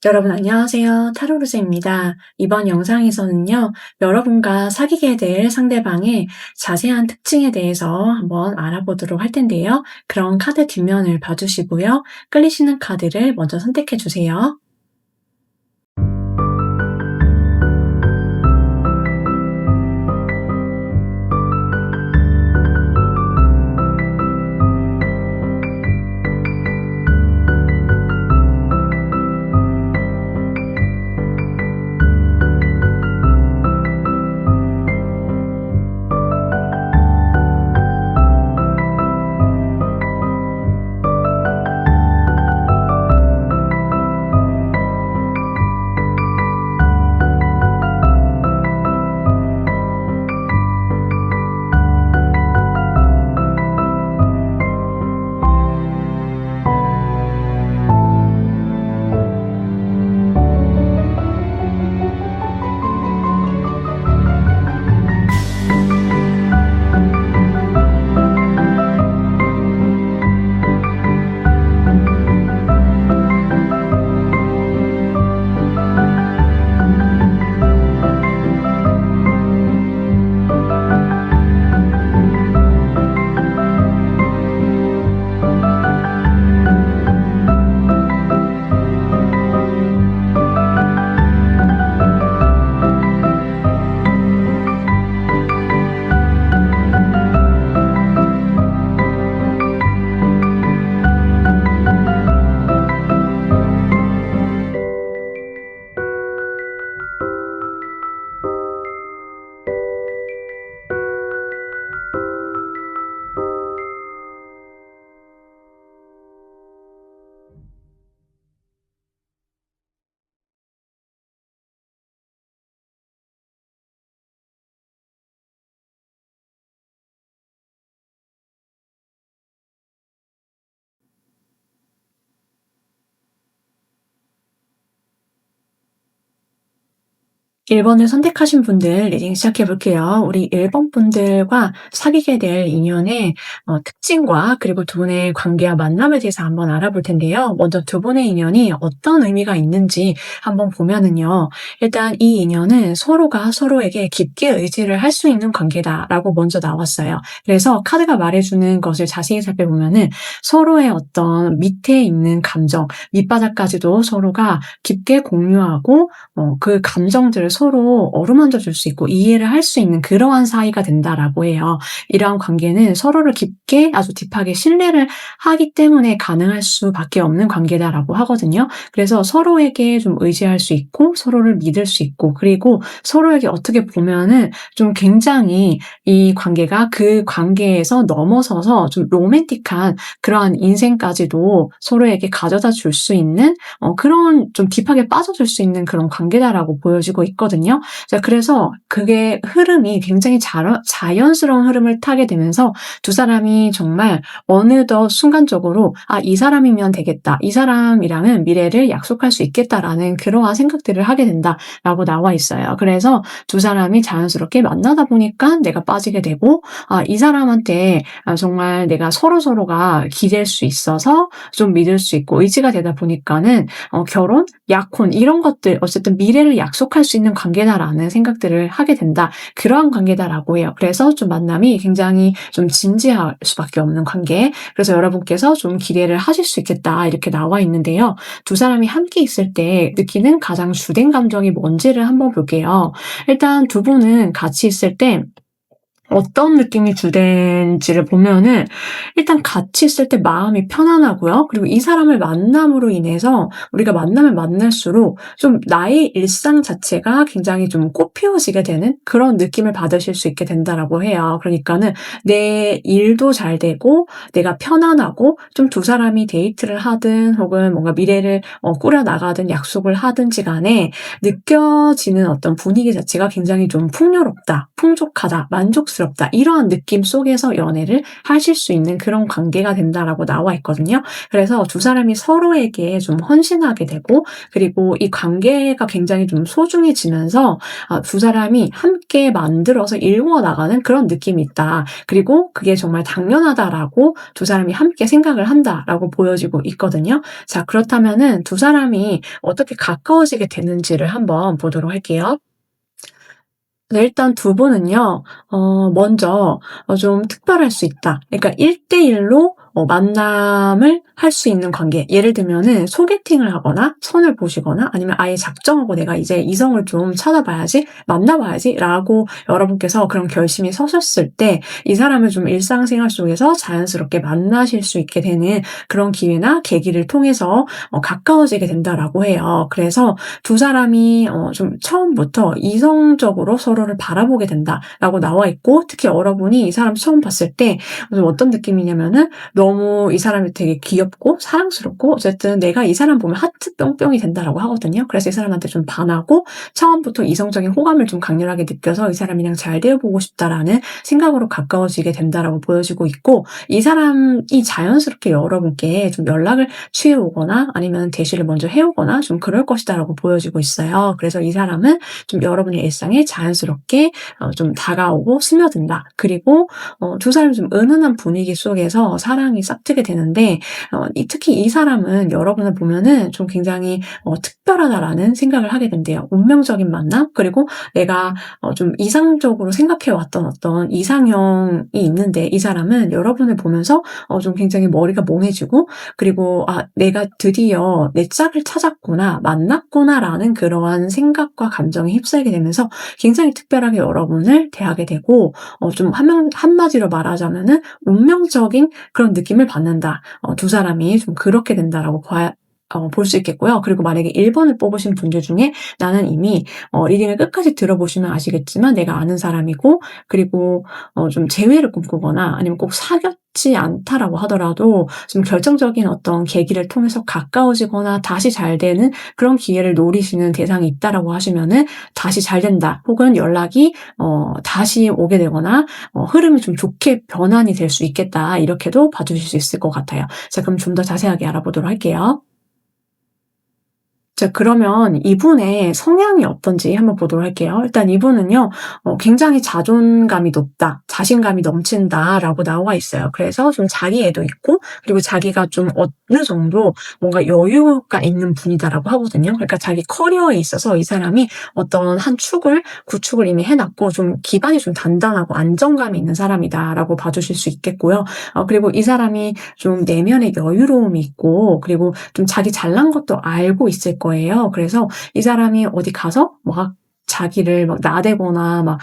여러분 안녕하세요. 타로르즈입니다. 이번 영상에서는요, 여러분과 사귀게 될 상대방의 자세한 특징에 대해서 한번 알아보도록 할 텐데요. 그럼 카드 뒷면을 봐주시고요. 끌리시는 카드를 먼저 선택해 주세요. 일 번을 선택하신 분들 리딩 시작해 볼게요. 우리 1번 분들과 사귀게 될 인연의 특징과 그리고 두 분의 관계와 만남에 대해서 한번 알아볼 텐데요. 먼저 두 분의 인연이 어떤 의미가 있는지 한번 보면은요. 일단 이 인연은 서로가 서로에게 깊게 의지를 할 수 있는 관계다라고 먼저 나왔어요. 그래서 카드가 말해주는 것을 자세히 살펴보면은 서로의 어떤 밑에 있는 감정, 밑바닥까지도 서로가 깊게 공유하고 그 감정들을 서로 어루만져 줄 수 있고 이해를 할 수 있는 그러한 사이가 된다라고 해요. 이러한 관계는 서로를 깊게 아주 딥하게 신뢰를 하기 때문에 가능할 수밖에 없는 관계다라고 하거든요. 그래서 서로에게 좀 의지할 수 있고 서로를 믿을 수 있고 그리고 서로에게 어떻게 보면은 좀 굉장히 이 관계가 그 관계에서 넘어서서 좀 로맨틱한 그러한 인생까지도 서로에게 가져다 줄 수 있는 그런 좀 딥하게 빠져들 수 있는 그런 관계다라고 보여지고 있거든요. 자, 그래서 그게 흐름이 굉장히 자연스러운 흐름을 타게 되면서 두 사람이 정말 어느덧 순간적으로 이 사람이면 되겠다. 이 사람이랑은 미래를 약속할 수 있겠다라는 그러한 생각들을 하게 된다라고 나와 있어요. 그래서 두 사람이 자연스럽게 만나다 보니까 내가 빠지게 되고 이 사람한테 정말 내가 서로서로가 기댈 수 있어서 좀 믿을 수 있고 의지가 되다 보니까는 결혼, 약혼 이런 것들 어쨌든 미래를 약속할 수 있는 관계다라는 생각들을 하게 된다. 그러한 관계다라고 해요. 그래서 좀 만남이 굉장히 좀 진지할 수밖에 없는 관계. 그래서 여러분께서 좀 기대를 하실 수 있겠다 이렇게 나와 있는데요. 두 사람이 함께 있을 때 느끼는 가장 주된 감정이 뭔지를 한번 볼게요. 일단 두 분은 같이 있을 때 어떤 느낌이 주된지를 보면은 일단 같이 있을 때 마음이 편안하고요. 그리고 이 사람을 만남으로 인해서 우리가 만나면 만날수록 좀 나의 일상 자체가 굉장히 좀 꽃피워지게 되는 그런 느낌을 받으실 수 있게 된다라고 해요. 그러니까는 내 일도 잘 되고 내가 편안하고 좀 두 사람이 데이트를 하든 혹은 뭔가 미래를 꾸려 나가든 약속을 하든지 간에 느껴지는 어떤 분위기 자체가 굉장히 좀 풍요롭다, 풍족하다, 만족스럽다 자연스럽다. 이러한 느낌 속에서 연애를 하실 수 있는 그런 관계가 된다라고 나와 있거든요. 그래서 두 사람이 서로에게 좀 헌신하게 되고 그리고 이 관계가 굉장히 좀 소중해지면서 두 사람이 함께 만들어서 이루어 나가는 그런 느낌이 있다. 그리고 그게 정말 당연하다라고 두 사람이 함께 생각을 한다라고 보여지고 있거든요. 자, 그렇다면은 두 사람이 어떻게 가까워지게 되는지를 한번 보도록 할게요. 네, 일단 두 분은요. 먼저 좀 특별할 수 있다. 그러니까 1대1로 만남을 할 수 있는 관계. 예를 들면은 소개팅을 하거나 선을 보시거나 아니면 아예 작정하고 '내가 이제 이성을 좀 찾아봐야지. 만나 봐야지.'라고 여러분께서 그런 결심이 서셨을 때 이 사람을 좀 일상생활 속에서 자연스럽게 만나실 수 있게 되는 그런 기회나 계기를 통해서 가까워지게 된다라고 해요. 그래서 두 사람이 좀 처음부터 이성적으로 서로를 바라보게 된다라고 나와 있고 특히 여러분이 이 사람 처음 봤을 때 좀 어떤 느낌이냐면은 너무 이 사람이 되게 귀엽고 사랑스럽고 어쨌든 내가 이 사람 보면 하트 뿅뿅이 된다라고 하거든요. 그래서 이 사람한테 좀 반하고 처음부터 이성적인 호감을 좀 강렬하게 느껴서 '이 사람이랑 잘 되어 보고 싶다.'라는 생각으로 가까워지게 된다라고 보여지고 있고 이 사람이 자연스럽게 여러분께 좀 연락을 취해 오거나 아니면 대시를 먼저 해 오거나 좀 그럴 것이다라고 보여지고 있어요. 그래서 이 사람은 좀 여러분의 일상에 자연스럽게 좀 다가오고 스며든다. 그리고 두 사람이 좀 은은한 분위기 속에서 사랑이 싹트게 되는데 특히 이 사람은 여러분을 보면은 좀 굉장히 '특별하다.'라는 생각을 하게 된대요. 운명적인 만남 그리고 내가 좀 이상적으로 생각해 왔던 어떤 이상형이 있는데 이 사람은 여러분을 보면서 좀 굉장히 머리가 몽해지고 그리고 '아 내가 드디어 내 짝을 찾았구나. 만났구나.'라는 그러한 생각과 감정에 휩싸이게 되면서 굉장히 특별하게 여러분을 대하게 되고 좀 한마디로 말하자면은 '운명적인 그런 느낌을 받는다.' 두 사람이 좀 그렇게 된다라고 봐야 볼 수 있겠고요. 그리고 만약에 1 번을 뽑으신 분들 중에 나는 이미 리딩을 끝까지 들어보시면 아시겠지만 내가 아는 사람이고 그리고 좀 재회를 꿈꾸거나 아니면 꼭 사귀지 않다라고 하더라도 좀 결정적인 어떤 계기를 통해서 가까워지거나 다시 잘 되는 그런 기회를 노리시는 대상이 있다라고 하시면은 '다시 잘 된다.' 혹은 연락이 다시 오게 되거나 '흐름이 좀 좋게 변환이 될 수 있겠다.' 이렇게도 봐 주실 수 있을 것 같아요. 자, 그럼 좀 더 자세하게 알아보도록 할게요. 자, 그러면 이분의 성향이 어떤지 한번 보도록 할게요. 일단 이분은요. 굉장히 '자존감이 높다. 자신감이 넘친다.'라고 나와 있어요. 그래서 좀 자기애도 있고 그리고 자기가 좀 어느 정도 뭔가 '여유가 있는 분이다.'라고 하거든요. 그러니까 자기 커리어에 있어서 이 사람이 어떤 한 축을 구축을 이미 해 놨고 좀 '기반이 좀 단단하고 안정감이 있는 사람이다.'라고 봐 주실 수 있겠고요. 그리고 이 사람이 좀 내면의 여유로움이 있고 그리고 좀 자기 잘난 것도 알고 있을 거예요. 그래서 이 사람이 어디 가서 막 자기를 막 나대거나 막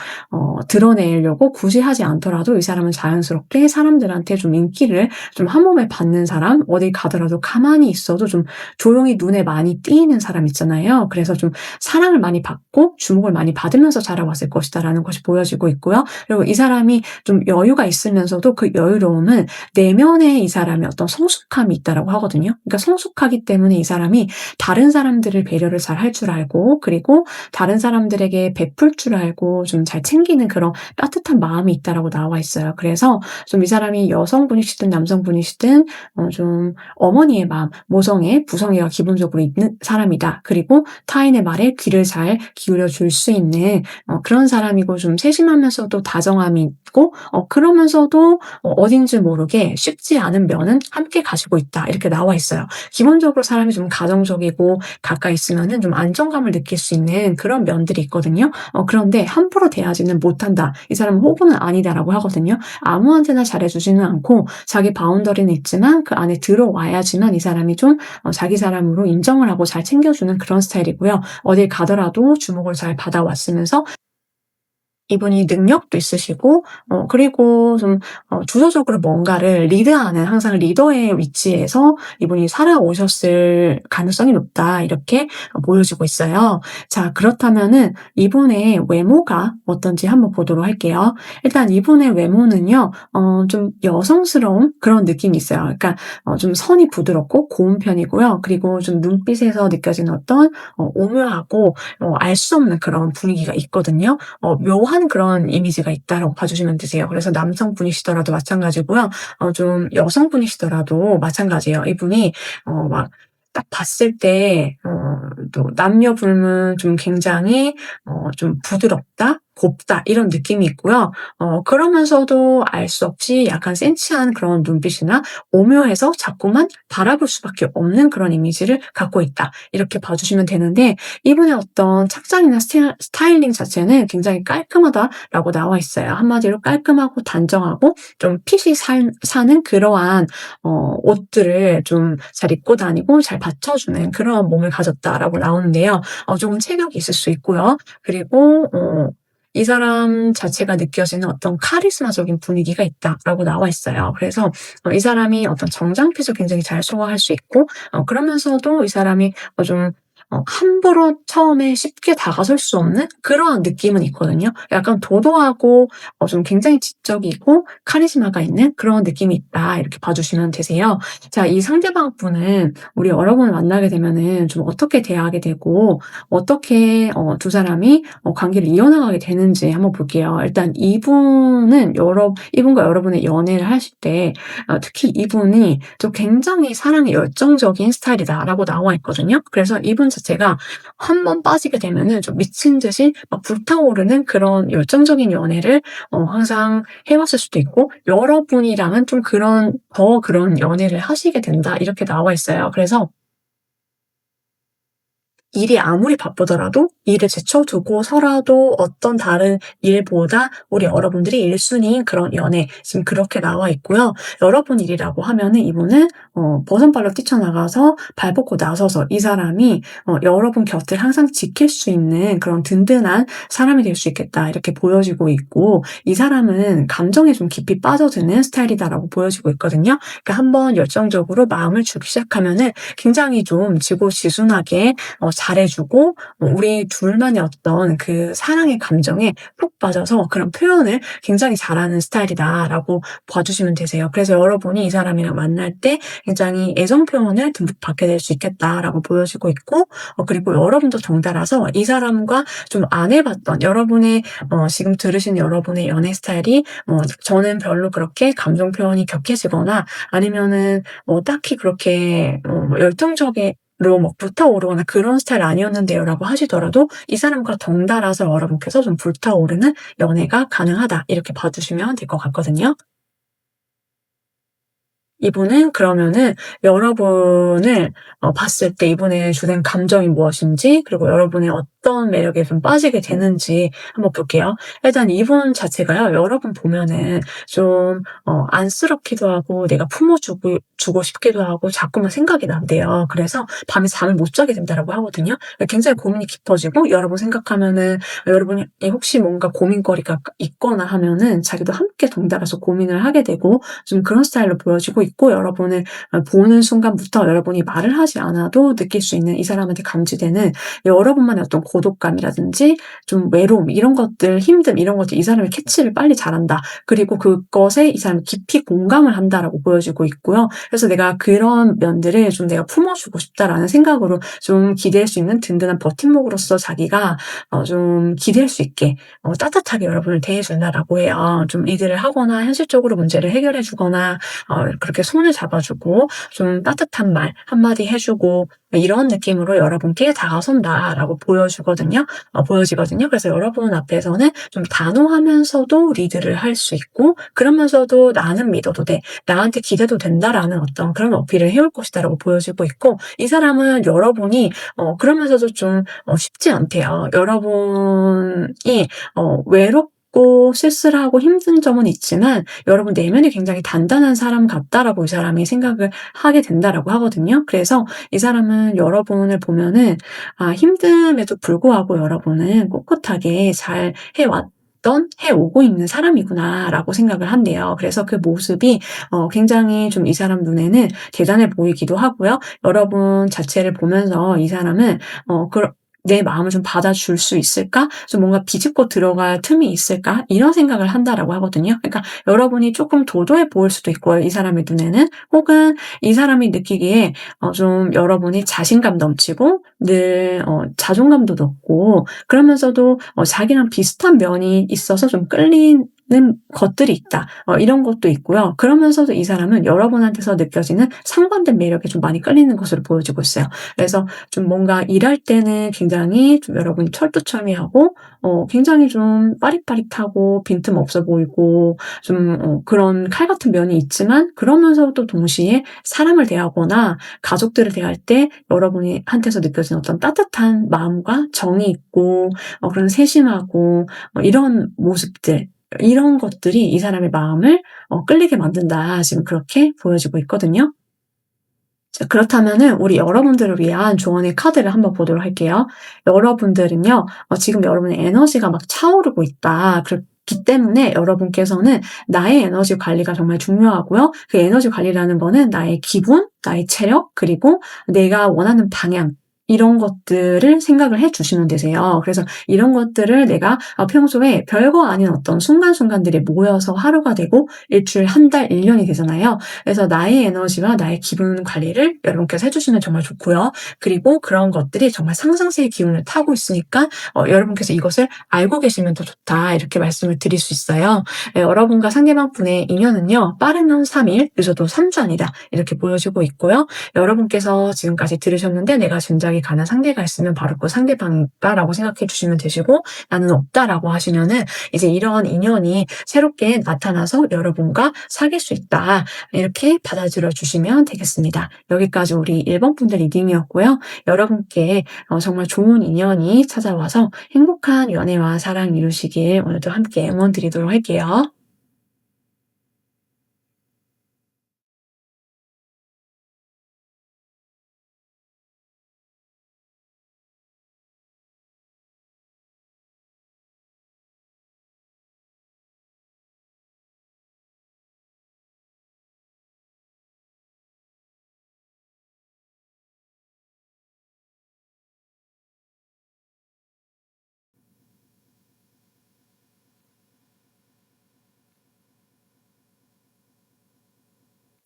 드러내려고 굳이 하지 않더라도 이 사람은 자연스럽게 사람들한테 좀 인기를 좀 한 몸에 받는 사람, 어딜 가더라도 가만히 있어도 좀 조용히 눈에 많이 띄이는 사람 있잖아요. 그래서 좀 사랑을 많이 받고 주목을 많이 받으면서 자라왔을 것이다라는 것이 보여지고 있고요. 그리고 이 사람이 좀 여유가 있으면서도 그 여유로움은 내면에 이 사람의 어떤 성숙함이 있다라고 하거든요. 그러니까 성숙하기 때문에 이 사람이 다른 사람들을 배려를 잘 할 줄 알고 그리고 다른 사람들에게 베풀 줄 알고 좀 잘 챙기는 그런 따뜻한 마음이 있다라고 나와 있어요. 그래서 좀 이 사람이 여성분이시든 남성분이시든 좀 어머니의 마음, 모성애, 부성애가 기본적으로 있는 사람이다. 그리고 타인의 말에 귀를 잘 기울여 줄 수 있는 그런 사람이고 좀 세심하면서도 다정함이 있고 그러면서도 어딘지 모르게 쉽지 않은 면은 함께 가지고 있다. 이렇게 나와 있어요. 기본적으로 사람이 좀 가정적이고 가까이 있으면은 좀 안정감을 느낄 수 있는 그런 면들이 있거든요. 그런데 함부로 대하지는 못한다. 이 사람은 호구는 아니다라고 하거든요. 아무한테나 잘해주지는 않고 자기 바운더리는 있지만 그 안에 들어와야지만 이 사람이 좀 자기 사람으로 인정을 하고 잘 챙겨주는 그런 스타일이고요. 어딜 가더라도 주목을 잘 받아왔으면서 이분이 능력도 있으시고 그리고 좀 주도적으로 뭔가를 리드하는 항상 리더의 위치에서 이분이 살아오셨을 가능성이 높다. 이렇게 보여지고 있어요. 자, 그렇다면은 이분의 외모가 어떤지 한번 보도록 할게요. 일단 이분의 외모는요. 좀 여성스러운 그런 느낌이 있어요. 그러니까 좀 선이 부드럽고 고운 편이고요. 그리고 좀 눈빛에서 느껴지는 어떤 오묘하고 알 수 없는 그런 분위기가 있거든요. 묘한 좋아하는 그런 이미지가 있다라고 봐주시면 되세요. 그래서 남성분이시더라도 마찬가지고요. 좀 여성분이시더라도 마찬가지예요. 이분이 막 딱 봤을 때 또 남녀 불문 좀 굉장히 좀 부드럽다, 곱다 이런 느낌이 있고요. 그러면서도 알 수 없이 약간 센치한 그런 눈빛이나 오묘해서 자꾸만 바라볼 수밖에 없는 그런 이미지를 갖고 있다. 이렇게 봐주시면 되는데, 이분의 어떤 착장이나 스타일링 자체는 굉장히 깔끔하다라고 나와 있어요. 한마디로 깔끔하고 단정하고 좀 핏이 사는 그러한 옷들을 좀 잘 입고 다니고 잘 받쳐주는 그런 몸을 가졌다라고 나오는데요. 조금 체격이 있을 수 있고요. 그리고 이 사람 자체가 느껴지는 어떤 카리스마적인 분위기가 있다라고 나와 있어요. 그래서 이 사람이 어떤 정장핏을 굉장히 잘 소화할 수 있고, 그러면서도 이 사람이 좀 함부로 처음에 쉽게 다가설 수 없는 그러한 느낌은 있거든요. 약간 도도하고 좀 굉장히 지적이고 카리스마가 있는 그런 느낌이 있다. 이렇게 봐주시면 되세요. 자, 이 상대방 분은 우리 여러분을 만나게 되면은 좀 어떻게 대하게 되고 어떻게 두 사람이 관계를 이어나가게 되는지 한번 볼게요. 일단 이분과 여러분의 연애를 하실 때 특히 이분이 좀 굉장히 사랑에 열정적인 스타일이다라고 나와 있거든요. 그래서 이분 자체가 한 번 빠지게 되면은 좀 미친 듯이 막 불타오르는 그런 열정적인 연애를 항상 해왔을 수도 있고, 여러분이랑은 좀 그런 연애를 하시게 된다. 이렇게 나와 있어요. 그래서 일이 아무리 바쁘더라도 일을 제쳐두고서라도 어떤 다른 일보다 우리 여러분들이 1순위 순위인 그런 연애, 지금 그렇게 나와 있고요. 여러분 일이라고 하면은 이분은 버선발로 뛰쳐나가서 발 뻗고 나서서 이 사람이 여러분 곁을 항상 지킬 수 있는 그런 든든한 사람이 될 수 있겠다, 이렇게 보여지고 있고, 이 사람은 감정에 좀 깊이 빠져드는 스타일이다라고 보여지고 있거든요. 그러니까 한번 열정적으로 마음을 주기 시작하면은 굉장히 좀 지고지순하게 잘해주고, 우리 둘만의 어떤 그 사랑의 감정에 푹 빠져서 그런 표현을 굉장히 잘하는 스타일이다라고 봐주시면 되세요. 그래서 여러분이 이 사람이랑 만날 때 굉장히 애정 표현을 듬뿍 받게 될 수 있겠다라고 보여지고 있고, 그리고 여러분도 덩달아서 이 사람과 좀 안 해봤던 여러분의 지금 들으신 여러분의 연애 스타일이 저는 별로 그렇게 감정 표현이 격해지거나 아니면은 딱히 그렇게 열정적인 로 막 불타오르거나 그런 스타일 아니었는데요라고 하시더라도 이 사람과 덩달아서 여러분께서 좀 불타오르는 연애가 가능하다, 이렇게 봐주시면 될 것 같거든요. 이분은 그러면은 여러분을 봤을 때 이분의 주된 감정이 무엇인지, 그리고 여러분의 어떤 매력에 좀 빠지게 되는지 한번 볼게요. 일단 이분 자체가요, 여러분 보면은 좀 안쓰럽기도 하고 내가 주고 싶기도 하고 자꾸만 생각이 난대요. 그래서 밤에 잠을 못 자게 된다라고 하거든요. 굉장히 고민이 깊어지고, 여러분 생각하면은 여러분이 혹시 뭔가 고민거리가 있거나 하면은 자기도 함께 덩달아서 고민을 하게 되고, 좀 그런 스타일로 보여지고 있고, 여러분을 보는 순간부터 여러분이 말을 하지 않아도 느낄 수 있는 이 사람한테 감지되는 여러분만의 어떤 고독감이라든지 좀 외로움, 이런 것들, 힘듦, 이런 것들, 이 사람이 캐치를 빨리 잘한다. 그리고 그것에 이 사람이 깊이 공감을 한다라고 보여지고 있고요. 그래서 내가 그런 면들을 좀 내가 품어주고 싶다라는 생각으로 좀 기댈 수 있는 든든한 버팀목으로서 자기가 좀 기댈 수 있게 따뜻하게 여러분을 대해준다라고 해요. 좀 리드를 하거나 현실적으로 문제를 해결해 주거나 그렇게 손을 잡아주고 좀 따뜻한 말 한마디 해주고, 이런 느낌으로 여러분께 다가선다라고 보여지거든요. 그래서 여러분 앞에서는 좀 단호하면서도 리드를 할 수 있고, 그러면서도 나는 믿어도 돼, 나한테 기대도 된다라는 어떤 그런 어필을 해올 것이다라고 보여지고 있고, 이 사람은 여러분이 그러면서도 좀 쉽지 않대요. 여러분이 외롭고 쓸쓸하고 힘든 점은 있지만 여러분 내면이 굉장히 단단한 사람 같다라고 이 사람이 생각을 하게 된다라고 하거든요. 그래서 이 사람은 여러분을 보면은 힘듦에도 불구하고 여러분은 꿋꿋하게 잘 해오고 있는 사람이구나라고 생각을 한대요. 그래서 그 모습이 굉장히 좀 이 사람 눈에는 대단해 보이기도 하고요. 여러분 자체를 보면서 이 사람은 내 마음을 좀 받아줄 수 있을까? 좀 뭔가 비집고 들어갈 틈이 있을까? 이런 생각을 한다라고 하거든요. 그러니까 여러분이 조금 도도해 보일 수도 있고요, 이 사람의 눈에는. 혹은 이 사람이 느끼기에 좀 여러분이 자신감 넘치고 늘 자존감도 높고 그러면서도 자기랑 비슷한 면이 있어서 좀 끌리는 것들이 있다. 이런 것도 있고요. 그러면서도 이 사람은 여러분한테서 느껴지는 상반된 매력에 좀 많이 끌리는 것으로 보여지고 있어요. 그래서 좀 뭔가 일할 때는 굉장히 좀 여러분이 철두철미하고 굉장히 좀 빠릿빠릿하고 빈틈없어 보이고 좀 그런 칼 같은 면이 있지만 그러면서도 동시에 사람을 대하거나 가족들을 대할 때 여러분이 한테서 느껴지는 어떤 따뜻한 마음과 정이 있고 그런 세심하고 이런 모습들 이런 것들이 이 사람의 마음을 끌리게 만든다. 지금 그렇게 보여지고 있거든요. 자, 그렇다면은 우리 여러분들을 위한 조언의 카드를 한번 보도록 할게요. 여러분들은요, 지금 여러분의 에너지가 막 차오르고 있다. 그렇기 때문에 여러분께서는 나의 에너지 관리가 정말 중요하고요. 그 에너지 관리라는 거는 나의 기분, 나의 체력, 그리고 내가 원하는 방향, 이런 것들을 생각을 해 주시면 되세요. 그래서 이런 것들을 내가 평소에 별거 아닌 어떤 순간순간들이 모여서 하루가 되고 일주일, 한 달, 1년이 되잖아요. 그래서 나의 에너지와 나의 기분 관리를 여러분께서 해 주시면 정말 좋고요. 그리고 그런 것들이 정말 상승세의 기운을 타고 있으니까 여러분께서 이것을 알고 계시면 더 좋다. 이렇게 말씀을 드릴 수 있어요. 여러분과 상대방 분의 인연은요. 빠르면 3일, 늦어도 3주 안이다. 이렇게 보여지고 있고요. 여러분께서 지금까지 들으셨는데 내가 짐작이 가는 상대가 있으면 바로 그 상대방이다라고 생각해 주시면 되시고 나는 없다라고 하시면은 이제 이런 인연이 새롭게 나타나서 여러분과 사귈 수 있다. 이렇게 받아들여 주시면 되겠습니다. 여기까지 우리 1번 분들 리딩이었고요. 여러분께 정말 좋은 인연이 찾아와서 행복한 연애와 사랑 이루시길 오늘도 함께 응원 드리도록 할게요.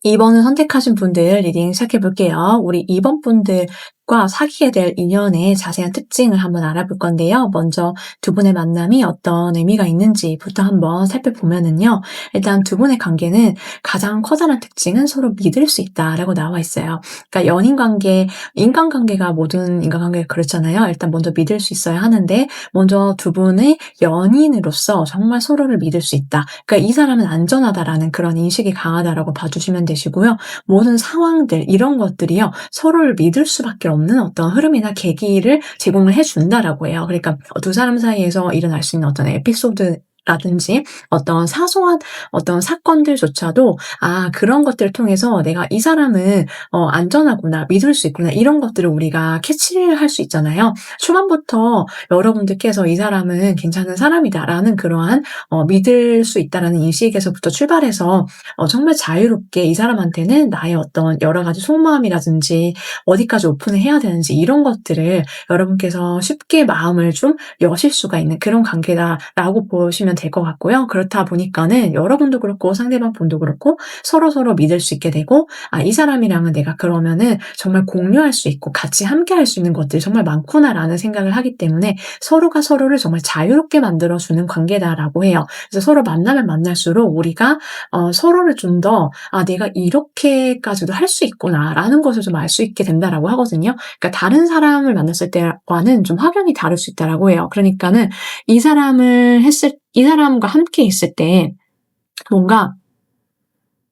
이번을 선택하신 분들 리딩 시작해 볼게요. 우리 2번 분들과 사귀게 될 인연의 자세한 특징을 한번 알아볼 건데요. 먼저 두 분의 만남이 어떤 의미가 있는지부터 한번 살펴보면은요. 일단 두 분의 관계는 가장 커다란 특징은 서로 믿을 수 있다라고 나와 있어요. 그러니까 연인 관계, 인간관계가 모든 인간관계가 그렇잖아요. 일단 먼저 믿을 수 있어야 하는데 먼저 두 분의 연인으로서 정말 서로를 믿을 수 있다. 그러니까 이 사람은 안전하다라는 그런 인식이 강하다라고 봐주시면 되시고요. 모든 상황들 이런 것들이요. 서로를 믿을 수밖에 없는 어떤 흐름이나 계기를 제공을 해준다라고 해요. 그러니까 두 사람 사이에서 일어날 수 있는 어떤 에피소드 라든지 어떤 사소한 어떤 사건들조차도 그런 것들을 통해서 내가 이 사람은 안전하구나, 믿을 수 있구나 이런 것들을 우리가 캐치를 할 수 있잖아요. 초반부터 여러분들께서 이 사람은 괜찮은 사람이다라는 그러한 믿을 수 있다라는 인식에서부터 출발해서 정말 자유롭게 이 사람한테는 나의 어떤 여러 가지 속마음이라든지 어디까지 오픈을 해야 되는지 이런 것들을 여러분께서 쉽게 마음을 좀 여실 수가 있는 그런 관계다라고 보시면 될 것 같고요. 그렇다 보니까는 여러분도 그렇고 상대방 분도 그렇고 서로서로 믿을 수 있게 되고 이 사람이랑은 내가 그러면은 정말 공유할 수 있고 같이 함께 할 수 있는 것들이 정말 많구나라는 생각을 하기 때문에 서로가 서로를 정말 자유롭게 만들어주는 관계다라고 해요. 그래서 서로 만나면 만날수록 우리가 서로를 좀 더 내가 이렇게까지도 할 수 있구나라는 것을 좀 알 수 있게 된다라고 하거든요. 그러니까 다른 사람을 만났을 때와는 좀 확연히 다를 수 있다라고 해요. 그러니까는 이 사람과 함께 있을 때 뭔가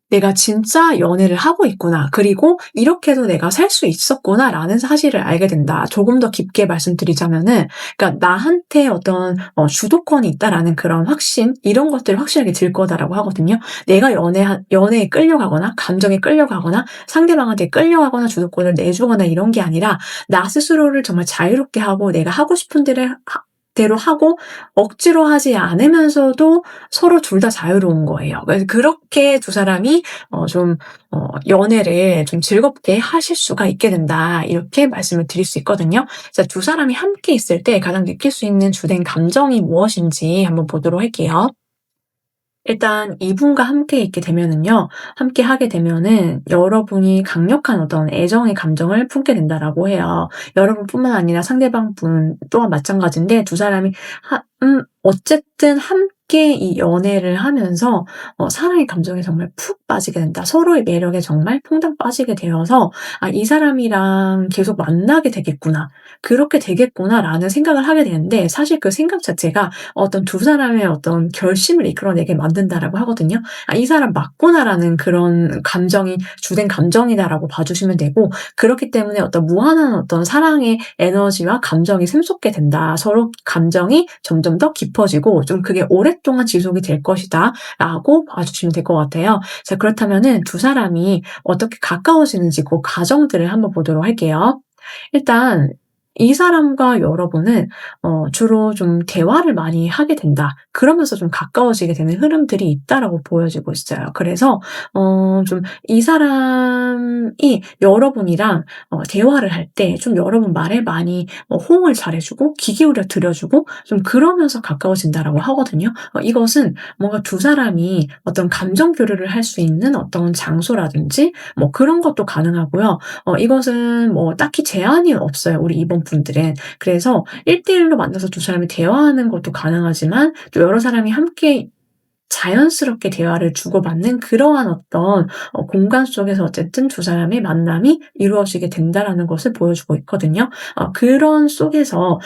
'내가 진짜 연애를 하고 있구나. 그리고 이렇게도 내가 살 수 있었구나.'라는 사실을 알게 된다. 조금 더 깊게 말씀드리자면은 그러니까 '나한테 어떤 주도권이 있다.'라는 그런 확신 이런 것들이 확실하게 들 거다라고 하거든요. 내가 연애에 끌려가거나 감정에 끌려가거나 상대방한테 끌려가거나 주도권을 내주거나 이런 게 아니라 나 스스로를 정말 자유롭게 하고 내가 하고 싶은 대로 대로 하고 억지로 하지 않으면서도 서로 둘 다 자유로운 거예요. 그래서 그렇게 두 사람이 좀 연애를 좀 즐겁게 하실 수가 있게 된다. 이렇게 말씀을 드릴 수 있거든요. 자, 두 사람이 함께 있을 때 가장 느낄 수 있는 주된 감정이 무엇인지 한번 보도록 할게요. 일단 이분과 함께 있게 되면은요. 함께 하게 되면은 여러분이 강력한 어떤 애정의 감정을 품게 된다라고 해요. 여러분뿐만 아니라 상대방 분 또한 마찬가지인데 두 사람이 어쨌든 함께 이 연애를 하면서 사랑의 감정에 정말 푹 빠지게 된다. 서로의 매력에 정말 퐁당 빠지게 되어서 '아 이 사람이랑 계속 만나게 되겠구나. 그렇게 되겠구나.'라는 생각을 하게 되는데 사실 그 생각 자체가 어떤 두 사람의 어떤 결심을 이끌어내게 만든다라고 하거든요. '아 이 사람 맞구나.'라는 그런 감정이 주된 감정이다라고 봐 주시면 되고 그렇기 때문에 어떤 무한한 어떤 사랑의 에너지와 감정이 샘솟게 된다. 서로 감정이 점점 더 깊어지고 좀 그게 오랫동안 지속이 될 것이다라고 봐 주시면 될 것 같아요. 자, 그렇다면은 두 사람이 어떻게 가까워지는지 그 과정들을 한번 보도록 할게요. 일단 이 사람과 여러분은 주로 좀 대화를 많이 하게 된다. 그러면서 좀 가까워지게 되는 흐름들이 있다라고 보여지고 있어요. 그래서 좀 이 사람이 여러분이랑 대화를 할 때 좀 여러분 말에 많이 호응을 잘해 주고 귀 기울여 들어 주고 좀 그러면서 가까워진다라고 하거든요. 이것은 뭔가 두 사람이 어떤 감정 교류를 할 수 있는 어떤 장소라든지 뭐 그런 것도 가능하고요. 이것은 뭐 딱히 제한이 없어요, 우리 이번 분들은. 그래서 1대1로 만나서 두 사람이 대화하는 것도 가능하지만 또 여러 사람이 함께 자연스럽게 대화를 주고받는 그러한 어떤 공간 속에서 어쨌든 두 사람의 만남이 이루어지게 된다라는 것을 보여주고 있거든요. 그런 속에서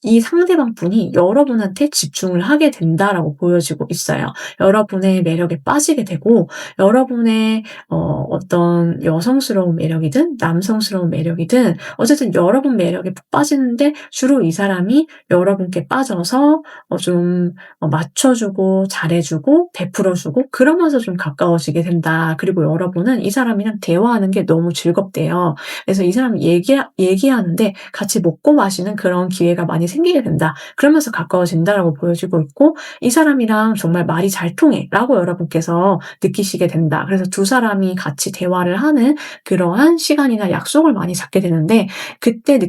이 상대방 분이 여러분한테 집중을 하게 된다라고 보여지고 있어요. 여러분의 매력에 빠지게 되고 여러분의 어떤 여성스러운 매력이든 남성스러운 매력이든 어쨌든 여러분 매력에 푹 빠지는데 주로 이 사람이 여러분께 빠져서 좀 맞춰 주고 잘해 주고 베풀어 주고 그러면서 좀 가까워지게 된다. 그리고 여러분은 이 사람이랑 대화하는 게 너무 즐겁대요. 그래서 이 사람이 얘기하는데 같이 먹고 마시는 그런 기회가 많이 생기게 된다. 그러면서 가까워진다라고 보여지고 있고 '이 사람이랑 정말 말이 잘 통해.'라고 여러분께서 느끼시게 된다. 그래서 두 사람이 같이 대화를 하는 그러한 시간이나 약속을 많이 잡게 되는데 그때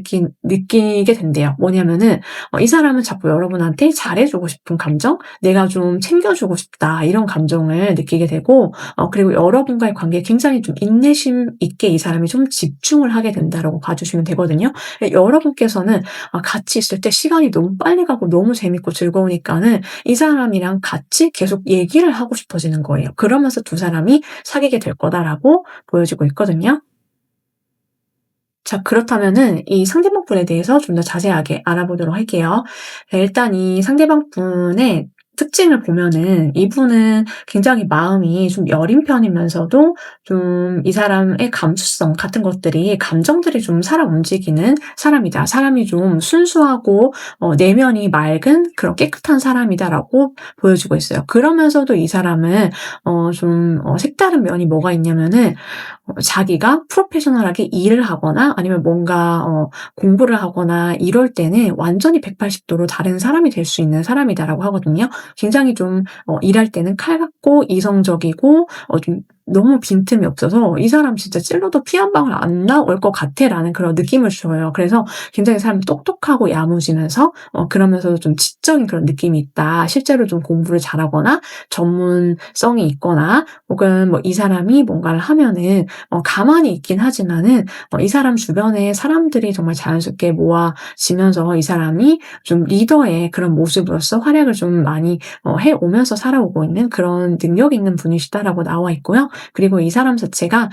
느끼게 된대요. 뭐냐면은 이 사람은 자꾸 여러분한테 잘해 주고 싶은 감정, '내가 좀 챙겨 주고 싶다.' 이런 감정을 느끼게 되고 그리고 여러분과의 관계에 굉장히 좀 인내심 있게 이 사람이 좀 집중을 하게 된다라고 봐 주시면 되거든요. 여러분께서는 같이 있을 때 시간이 너무 빨리 가고 너무 재밌고 즐거우니까는 이 사람이랑 같이 계속 얘기를 하고 싶어지는 거예요. 그러면서 두 사람이 사귀게 될 거다라고 보여지고 있거든요. 자, 그렇다면은 이 상대방 분에 대해서 좀 더 자세하게 알아보도록 할게요. 네, 일단 이 상대방 분의 특징을 보면은 이분은 굉장히 마음이 좀 여린 편이면서도 좀 이 사람의 감수성 같은 것들이 감정들이 좀 살아 움직이는 사람이다. 사람이 좀 순수하고 내면이 맑은 그런 깨끗한 사람이다라고 보여지고 있어요. 그러면서도 이 사람은 좀 색다른 면이 뭐가 있냐면은 자기가 프로페셔널하게 일을 하거나 아니면 뭔가 공부를 하거나 이럴 때는 완전히 180 도로 다른 사람이 될 수 있는 사람이다라고 하거든요. 굉장히 좀 일할 때는 칼 같고 이성적이고 좀 너무 빈틈이 없어서 '이 사람 진짜 찔러도 피 한 방울 안 나올 것 같아.'라는 그런 느낌을 줘요. 그래서 굉장히 사람이 똑똑하고 야무지면서 그러면서도 좀 지적인 그런 느낌이 있다. 실제로 좀 공부를 잘하거나 전문성이 있거나 혹은 뭐 이 사람이 뭔가를 하면은 가만히 있긴 하지만은 이 사람 주변에 사람들이 정말 자연스럽게 모아지면서 이 사람이 좀 리더의 그런 모습으로서 활약을 좀 많이 해 오면서 살아오고 있는 그런 능력 있는 분이시다라고 나와 있고요. 그리고 이 사람 자체가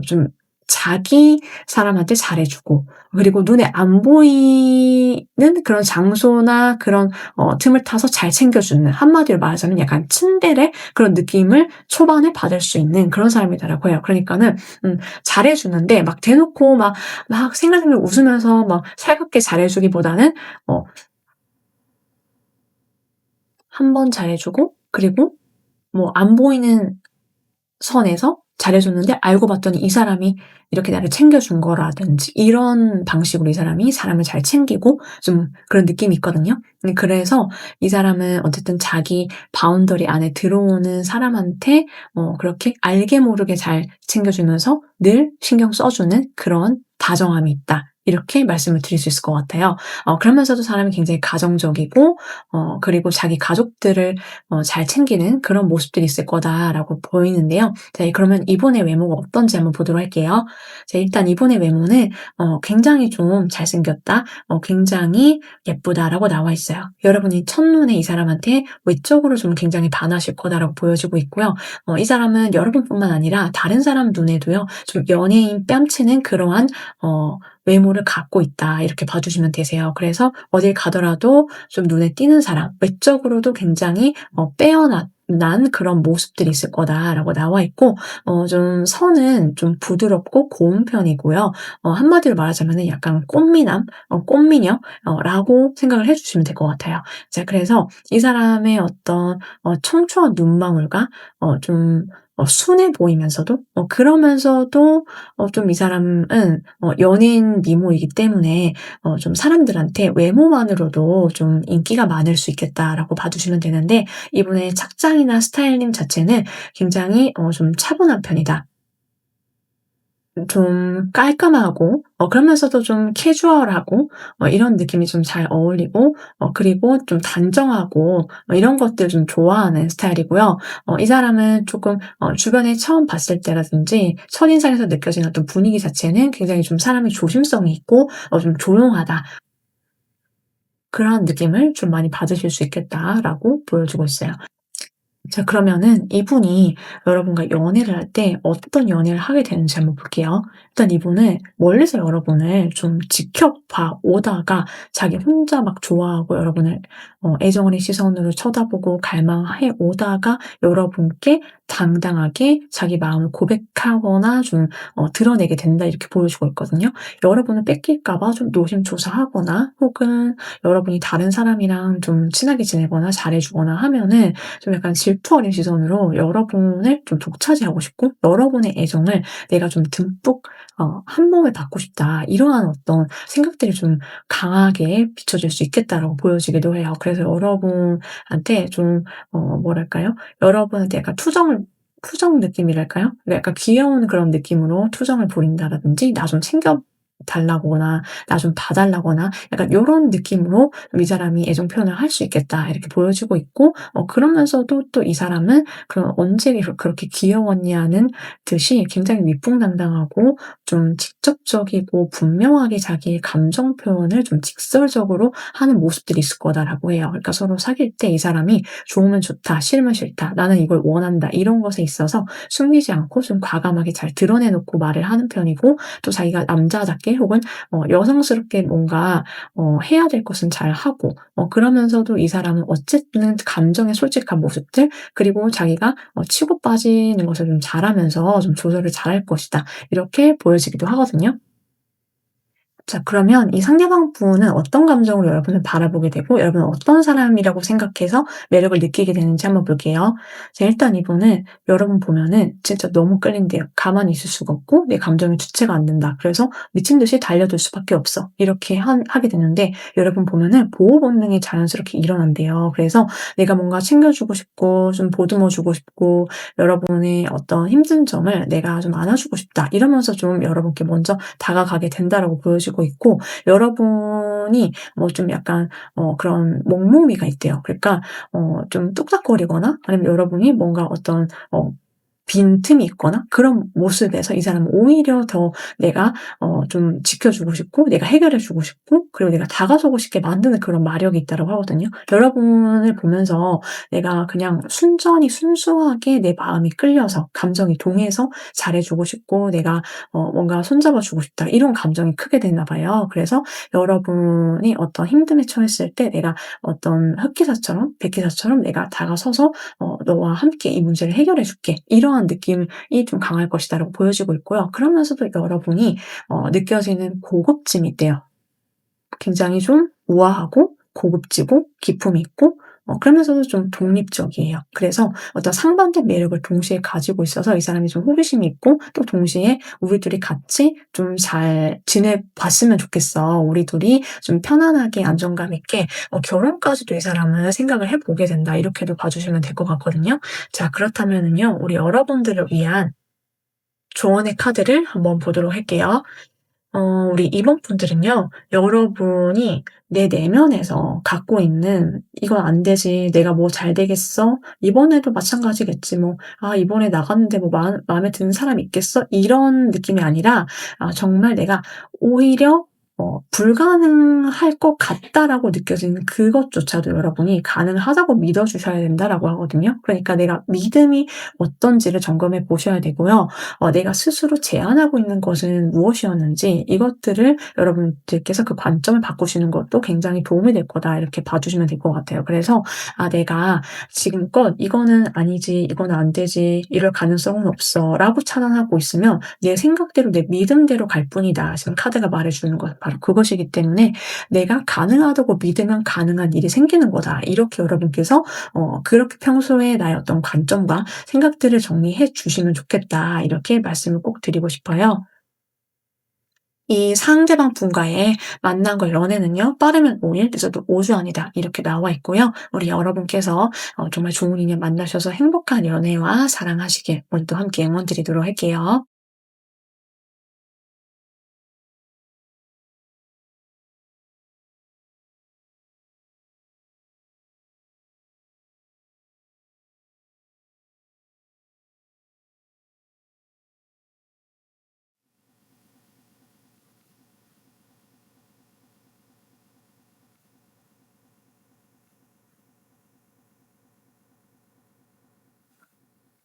좀 자기 사람한테 잘해 주고 그리고 눈에 안 보이는 그런 장소나 그런 틈을 타서 잘 챙겨 주는 한마디로 말하자면 약간 츤데레 그런 느낌을 초반에 받을 수 있는 그런 사람이다라고 해요. 그러니까는 잘해 주는데 막 대놓고 막 생글생글 웃으면서 막 살갑게 잘해 주기보다는 어 한 번 잘해 주고 그리고 뭐 안 보이는 선에서 잘해줬는데 알고 봤더니 이 사람이 이렇게 나를 챙겨준 거라든지 이런 방식으로 이 사람이 사람을 잘 챙기고 좀 그런 느낌이 있거든요. 그래서 이 사람은 어쨌든 자기 바운더리 안에 들어오는 사람한테 그렇게 알게 모르게 잘 챙겨주면서 늘 신경 써 주는 그런 다정함이 있다. 이렇게 말씀을 드릴 수 있을 것 같아요. 그러면서도 사람이 굉장히 가정적이고 그리고 자기 가족들을 잘 챙기는 그런 모습들이 있을 거다라고 보이는데요. 자, 그러면 이분의 외모가 어떤지 한번 보도록 할게요. 자, 일단 이분의 외모는 굉장히 좀 잘생겼다, 굉장히 예쁘다라고 나와 있어요. 여러분이 첫눈에 이 사람한테 외적으로 좀 굉장히 반하실 거다라고 보여지고 있고요. 이 사람은 여러분뿐만 아니라 다른 사람 눈에도요, 좀 연예인 뺨치는 그러한 외모를 갖고 있다, 이렇게 봐주시면 되세요. 그래서 어딜 가더라도 좀 눈에 띄는 사람, 외적으로도 굉장히 빼어난 그런 모습들이 있을 거다라고 나와 있고, 좀 선은 좀 부드럽고 고운 편이고요. 한마디로 말하자면은 약간 꽃미남, 꽃미녀 라고 생각을 해 주시면 될 것 같아요. 자, 그래서 이 사람의 어떤 청초한 눈망울과 좀 순해 보이면서도 그러면서도 좀 이 사람은 연예인 미모이기 때문에 좀 사람들한테 외모만으로도 좀 인기가 많을 수 있겠다라고 봐주시면 되는데, 이분의 착장이나 스타일링 자체는 굉장히 좀 차분한 편이다. 좀 깔끔하고 그러면서도 좀 캐주얼하고 이런 느낌이 좀 잘 어울리고, 그리고 좀 단정하고 이런 것들 좀 좋아하는 스타일이고요. 이 사람은 조금 주변에 처음 봤을 때라든지 첫인상에서 느껴지는 어떤 분위기 자체는 굉장히 좀 사람이 조심성이 있고 좀 조용하다. 그런 느낌을 좀 많이 받으실 수 있겠다라고 보여주고 있어요. 자, 그러면은 이분이 여러분과 연애를 할 때 어떤 연애를 하게 되는지 한번 볼게요. 일단 이분은 멀리서 여러분을 좀 지켜봐 오다가 자기 혼자 막 좋아하고 여러분을 애정 어린 시선으로 쳐다보고 갈망해 오다가 여러분께 당당하게 자기 마음을 고백하거나 좀 드러내게 된다, 이렇게 보여주고 있거든요. 여러분을 뺏길까 봐 좀 노심초사하거나, 혹은 여러분이 다른 사람이랑 좀 친하게 지내거나 잘해 주거나 하면은 좀 약간 질투 어린 시선으로 여러분을 좀 독차지하고 싶고, 여러분의 애정을 내가 좀 듬뿍 한 몸에 받고 싶다, 이러한 어떤 생각들이 좀 강하게 비춰질 수 있겠다라고 보여지기도 해요. 그래서 여러분한테 좀 뭐랄까요? 여러분한테 약간 투정 느낌이랄까요? 약간 귀여운 그런 느낌으로 투정을 부린다라든지, 나 좀 챙겨 달라거나 나 좀 봐 달라거나 약간 요런 느낌으로 이 사람이 애정 표현을 할 수 있겠다, 이렇게 보여지고 있고, 그러면서도 또 이 사람은 그럼 언제 그렇게 귀여웠냐는 듯이 굉장히 위풍당당하고 좀 직접적이고 분명하게 자기의 감정 표현을 좀 직설적으로 하는 모습들이 있을 거다라고 해요. 그러니까 서로 사귈 때 이 사람이 좋으면 좋다, 싫으면 싫다, 나는 이걸 원한다, 이런 것에 있어서 숨기지 않고 좀 과감하게 잘 드러내 놓고 말을 하는 편이고, 또 자기가 남자답게 혹은 여성스럽게 뭔가 해야 될 것은 잘하고, 그러면서도 이 사람은 어쨌든 감정의 솔직한 모습들, 그리고 자기가 치고 빠지는 것을 좀 잘하면서 좀 조절을 잘할 것이다, 이렇게 보여지기도 하거든요. 자, 그러면 이 상대방 분은 어떤 감정으로 여러분을 바라보게 되고 여러분은 어떤 사람이라고 생각해서 매력을 느끼게 되는지 한번 볼게요. 자, 일단 이분은 여러분 보면은 진짜 너무 끌린대요. 가만히 있을 수가 없고 내 감정이 주체가 안 된다, 그래서 미친 듯이 달려들 수밖에 없어, 이렇게 하게 되는데, 여러분 보면은 보호 본능이 자연스럽게 일어난대요. 그래서 내가 뭔가 챙겨주고 싶고 좀 보듬어 주고 싶고 여러분의 어떤 힘든 점을 내가 좀 안아주고 싶다, 이러면서 좀 여러분께 먼저 다가가게 된다라고 보여지고 있고, 여러분이 뭐 좀 약간 그런 멍멍이가 있대요. 그러니까 좀 뚝딱거리거나 아니면 여러분이 뭔가 어떤 빈틈이 있거나 그런 모습에서 이 사람은 오히려 더 내가 좀 지켜주고 싶고 내가 해결해 주고 싶고 그리고 내가 다가서고 싶게 만드는 그런 마력이 있다라고 하거든요. 여러분을 보면서 내가 그냥 순전히 순수하게 내 마음이 끌려서 감정이 동해서 잘해 주고 싶고 내가 뭔가 손잡아 주고 싶다, 이런 감정이 크게 됐나 봐요. 그래서 여러분이 어떤 힘듦에 처했을 때 내가 어떤 흑기사처럼 백기사처럼 내가 다가서서 "너와 함께 이 문제를 해결해 줄게." 이러한 느낌이 좀 강할 것이다라고 보여지고 있고요. 그러면서도 여러분이 느껴지는 고급짐이 있대요. 굉장히 좀 우아하고 고급지고 기품이 있고 그러면서도 좀 독립적이에요. 그래서 어떤 상반된 매력을 동시에 가지고 있어서 이 사람이 좀 호기심이 있고 또 동시에 우리 둘이 같이 좀 잘 지내봤으면 좋겠어. 우리 둘이 좀 편안하게 안정감 있게 결혼까지도 이 사람은 생각을 해 보게 된다. 이렇게도 봐 주시면 될 것 같거든요. 자 그렇다면은요. 우리 여러분들을 위한 조언의 카드를 한번 보도록 할게요. 우리 2번 분들은요. 여러분이 내 내면에서 갖고 있는 '이건 안 되지. 내가 뭐 잘 되겠어? 이번에도 마찬가지겠지 뭐. 아 이번에 나갔는데 뭐 마음에 드는 사람이 있겠어?' 이런 느낌이 아니라 정말 내가 오히려 '불가능할 것 같다.'라고 느껴지는 그것조차도 여러분이 '가능하다고 믿어 주셔야 된다.'라고 하거든요. 그러니까 내가 믿음이 어떤지를 점검해 보셔야 되고요. 내가 스스로 제안하고 있는 것은 무엇이었는지 이것들을 여러분들께서 그 관점을 바꾸시는 것도 굉장히 도움이 될 거다 이렇게 봐 주시면 될 것 같아요. 그래서 '아 내가 지금껏 이거는 아니지. 이거는 안 되지. 이럴 가능성은 없어.'라고 차단하고 있으면 '내 생각대로 내 믿음대로 갈 뿐이다.' 지금 카드가 말해 주는 건 바로 그것이기 때문에 '내가 가능하다고 믿으면 가능한 일이 생기는 거다.' 이렇게 여러분께서 그렇게 평소에 나의 어떤 관점과 생각들을 정리해 주시면 좋겠다. 이렇게 말씀을 꼭 드리고 싶어요. 이 상대방 분과의 만남과 연애는요. 빠르면 5일, 늦어도 5주 안이다. 이렇게 나와 있고요. 우리 여러분께서 정말 좋은 인연 만나셔서 행복한 연애와 사랑하시길 오늘도 함께 응원 드리도록 할게요.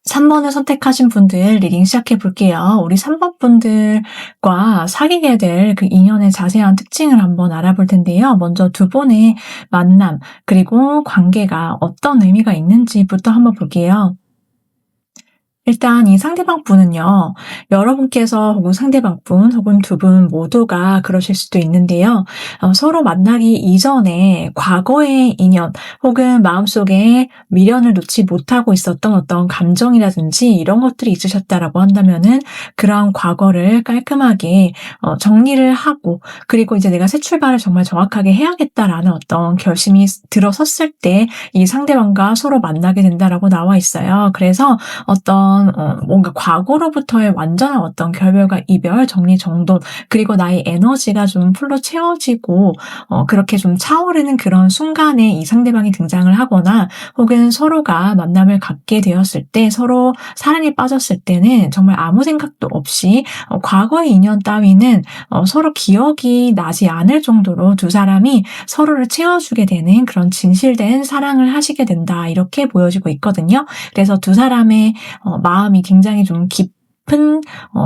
3 번을 선택하신 분들 리딩 시작해 볼게요. 우리 3번 분들과 사귀게 될 그 인연의 자세한 특징을 한번 알아볼 텐데요. 먼저 두 분의 만남 그리고 관계가 어떤 의미가 있는지부터 한번 볼게요. 일단 이 상대방 분은요. 여러분께서 혹은 상대방 분 혹은 두 분 모두가 그러실 수도 있는데요. 서로 만나기 이전에 과거의 인연 혹은 마음속에 미련을 놓지 못하고 있었던 어떤 감정이라든지 이런 것들이 있으셨다라고 한다면은 그러한 과거를 깔끔하게 정리를 하고 그리고 이제 '내가 새 출발을 정말 정확하게 해야겠다.'라는 어떤 결심이 들어섰을 때 이 상대방과 서로 만나게 된다라고 나와 있어요. 그래서 어떤 뭔가 과거로부터의 완전한 어떤 결별과 이별, 정리정돈 그리고 나의 에너지가 좀 풀로 채워지고 그렇게 좀 차오르는 그런 순간에 이 상대방이 등장을 하거나 혹은 서로가 만남을 갖게 되었을 때 서로 사랑에 빠졌을 때는 정말 아무 생각도 없이 과거의 인연 따위는 서로 기억이 나지 않을 정도로 두 사람이 서로를 채워주게 되는 그런 진실된 사랑을 하시게 된다. 이렇게 보여지고 있거든요. 그래서 두 사람의 마음이 굉장히 좀 깊은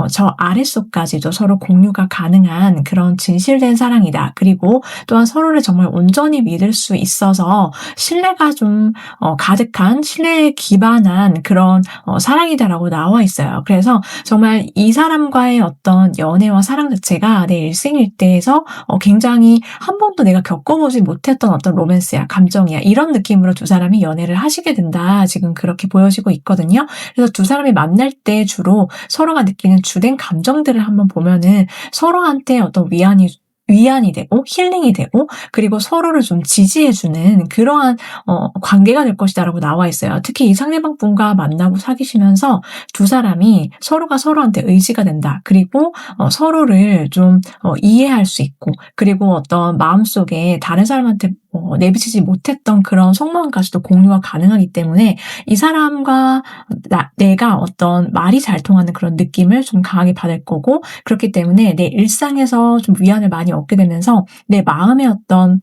저 아랫속까지도 서로 공유가 가능한 그런 진실된 사랑이다. 그리고 또한 서로를 정말 온전히 믿을 수 있어서 신뢰가 좀 가득한 신뢰에 기반한 그런 사랑이다라고 나와 있어요. 그래서 정말 이 사람과의 어떤 연애와 사랑 자체가 내 일생일대에서 굉장히 한 번도 내가 겪어보지 못했던 어떤 로맨스야, 감정이야 이런 느낌으로 두 사람이 연애를 하시게 된다. 지금 그렇게 보여지고 있거든요. 그래서 두 사람이 만날 때 주로 서로가 느끼는 주된 감정들을 한번 보면은 서로한테 어떤 위안이 되고 힐링이 되고 그리고 서로를 좀 지지해 주는 그러한 관계가 될 것이다라고 나와 있어요. 특히 이 상대방 분과 만나고 사귀시면서 두 사람이 서로가 서로한테 의지가 된다. 그리고 서로를 좀 이해할 수 있고 그리고 어떤 마음속에 다른 사람한테 내비치지 못했던 그런 속마음까지도 공유가 가능하기 때문에 이 사람과 내가 어떤 말이 잘 통하는 그런 느낌을 좀 강하게 받을 거고 그렇기 때문에 내 일상에서 좀 위안을 많이 얻게 되면서 내 마음의 어떤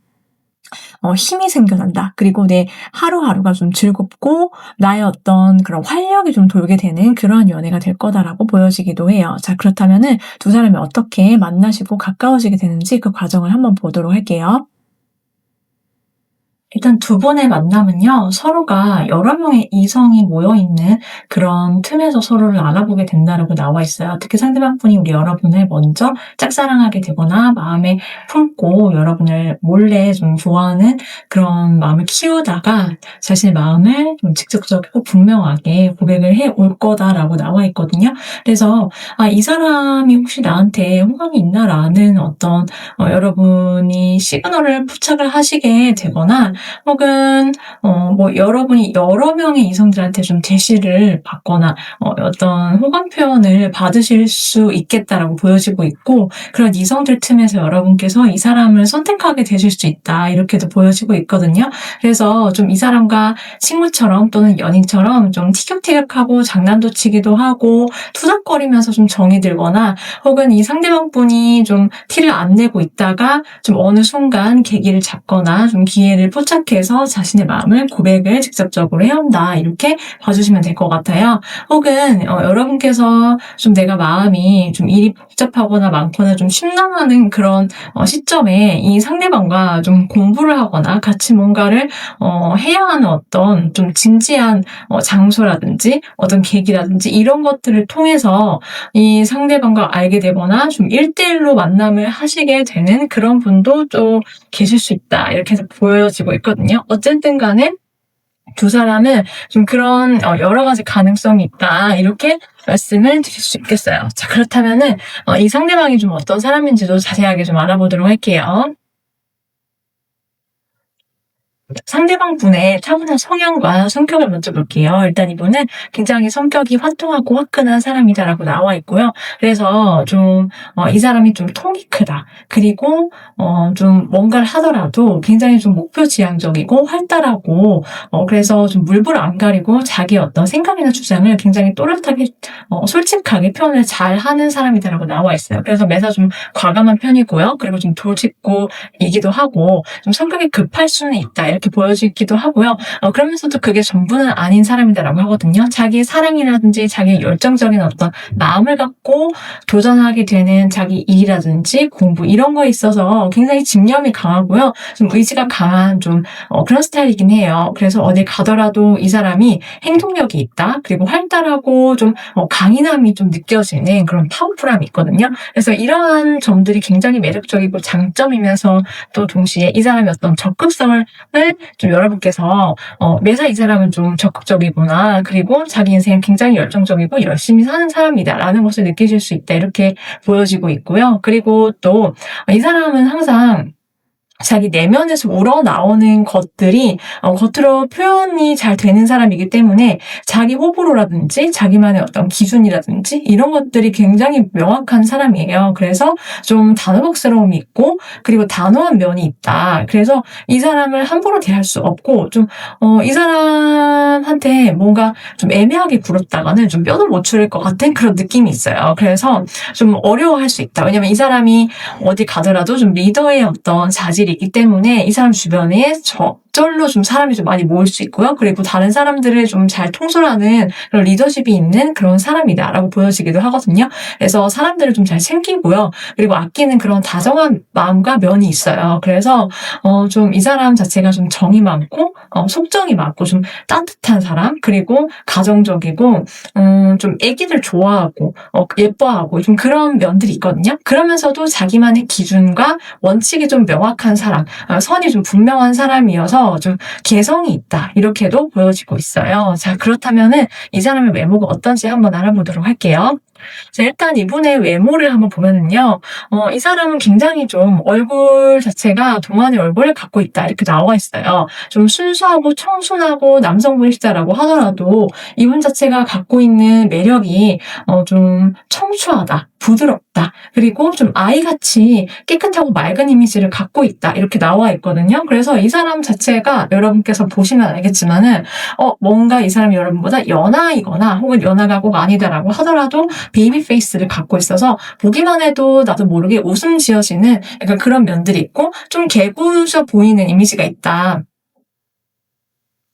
힘이 생겨난다. 그리고 내 하루하루가 좀 즐겁고 나의 어떤 그런 활력이 좀 돌게 되는 그러한 연애가 될 거다라고 보여지기도 해요. 자, 그렇다면은 두 사람이 어떻게 만나시고 가까워지게 되는지 그 과정을 한번 보도록 할게요. 일단 두 분의 만남은요, 서로가 여러 명의 이성이 모여있는 그런 틈에서 서로를 알아보게 된다라고 나와 있어요. 특히 상대방 분이 우리 여러분을 먼저 짝사랑하게 되거나 마음에 품고 여러분을 몰래 좀 좋아하는 그런 마음을 키우다가 자신의 마음을 좀 직접적이고 분명하게 고백을 해 올 거다라고 나와 있거든요. 그래서 이 사람이 혹시 나한테 호감이 있나라는 어떤 여러분이 시그널을 포착을 하시게 되거나 혹은 뭐 여러분이 여러 명의 이성들한테 좀 제시를 받거나 어떤 호감 표현을 받으실 수 있겠다라고 보여지고 있고, 그런 이성들 틈에서 여러분께서 이 사람을 선택하게 되실 수 있다, 이렇게도 보여지고 있거든요. 그래서 좀 이 사람과 친구처럼 또는 연인처럼 좀 티격태격하고 장난도 치기도 하고 투닥거리면서 좀 정이 들거나, 혹은 이 상대방 분이 좀 티를 안 내고 있다가 좀 어느 순간 계기를 잡거나 좀 기회를 포착해서 자신의 마음을 고백을 직접적으로 해야 한다, 이렇게 봐주시면 될 것 같아요. 혹은 여러분께서 좀 내가 마음이 좀 일이 복잡하거나 많거나 좀 심란하는 그런 시점에 이 상대방과 좀 공부를 하거나 같이 뭔가를 해야 하는 어떤 좀 진지한 장소라든지 어떤 계기라든지 이런 것들을 통해서 이 상대방과 알게 되거나 좀 1대1로 만남을 하시게 되는 그런 분도 좀 계실 수 있다, 이렇게 해서 보여지고 있거든요. 어쨌든 간에 두 사람은 좀 그런 여러 가지 가능성이 있다, 이렇게 말씀을 드릴 수 있겠어요. 자, 그렇다면은 이 상대방이 좀 어떤 사람인지도 자세하게 좀 알아보도록 할게요. 상대방 분의 타고난 성향과 성격을 먼저 볼게요. 일단 이분은 굉장히 성격이 활동하고 화끈한 사람이다라고 나와 있고요. 그래서 좀 이 사람이 좀 통이 크다. 그리고 좀 뭔가를 하더라도 굉장히 좀 목표 지향적이고 활달하고, 그래서 좀 물불 안 가리고 자기의 어떤 생각이나 주장을 굉장히 또렷하게 솔직하게 표현을 잘 하는 사람이다라고 나와 있어요. 그래서 매사 좀 과감한 편이고요. 그리고 좀 돌직구이기도 하고 좀 성격이 급할 수는 있다, 이렇게 보여지기도 하고요. 그러면서도 그게 전부는 아닌 사람이다라고 하거든요. 자기의 사랑이라든지 자기의 열정적인 어떤 마음을 갖고 도전하게 되는 자기 일이라든지 공부 이런 거에 있어서 굉장히 집념이 강하고요. 좀 의지가 강한 좀 그런 스타일이긴 해요. 그래서 어딜 가더라도 이 사람이 행동력이 있다. 그리고 활달하고 좀 강인함이 좀 느껴지는 그런 파워풀함이 있거든요. 그래서 이러한 점들이 굉장히 매력적이고 장점이면서 또 동시에 이 사람의 어떤 적극성을 좀 여러분께서 매사 이 사람은 좀 적극적이구나, 그리고 자기 인생 굉장히 열정적이고 열심히 사는 사람이다라는 것을 느끼실 수 있다, 이렇게 보여지고 있고요. 그리고 또 이 사람은 항상 자기 내면에서 우러나오는 것들이 겉으로 표현이 잘 되는 사람이기 때문에 자기 호불호라든지 자기만의 어떤 기준이라든지 이런 것들이 굉장히 명확한 사람이에요. 그래서 좀 단호박스러움이 있고 그리고 단호한 면이 있다. 그래서 이 사람을 함부로 대할 수 없고 좀 이 사람한테 뭔가 좀 애매하게 굴었다가는 좀 뼈도 못 추릴 것 같은 그런 느낌이 있어요. 그래서 좀 어려워할 수 있다. 왜냐면 이 사람이 어디 가더라도 좀 리더의 어떤 자질이 있기 때문에 이 사람 주변에 저절로 좀 사람이 좀 많이 모일 수 있고요. 그리고 다른 사람들을 좀 잘 통솔하는 그런 리더십이 있는 그런 사람이다라고 보여지기도 하거든요. 그래서 사람들을 좀 잘 챙기고요. 그리고 아끼는 그런 다정한 마음과 면이 있어요. 그래서 좀 이 사람 자체가 좀 정이 많고 속정이 많고 좀 따뜻한 사람, 그리고 가정적이고 좀 애기들 좋아하고 예뻐하고 좀 그런 면들이 있거든요. 그러면서도 자기만의 기준과 원칙이 좀 명확한 사람, 선이 좀 분명한 사람이어서 좀 개성이 있다, 이렇게도 보여지고 있어요. 자, 그렇다면은 이 사람의 외모가 어떤지 한번 알아보도록 할게요. 자, 일단 이분의 외모를 한번 보면은요, 이 사람은 굉장히 좀 얼굴 자체가 동안의 얼굴을 갖고 있다, 이렇게 나와 있어요. 좀 순수하고 청순하고 남성분이시다라고 하더라도 이분 자체가 갖고 있는 매력이 좀 청초하다, 부드럽다, 그리고 좀 아이같이 깨끗하고 맑은 이미지를 갖고 있다, 이렇게 나와 있거든요. 그래서 이 사람 자체가 여러분께서 보시면 알겠지만은 뭔가 이 사람이 여러분보다 연하이거나 혹은 연하가 꼭 아니다라고 하더라도 베이비 페이스를 갖고 있어서 보기만 해도 나도 모르게 웃음 지어지는 약간 그런 면들이 있고 좀 개구셔 보이는 이미지가 있다.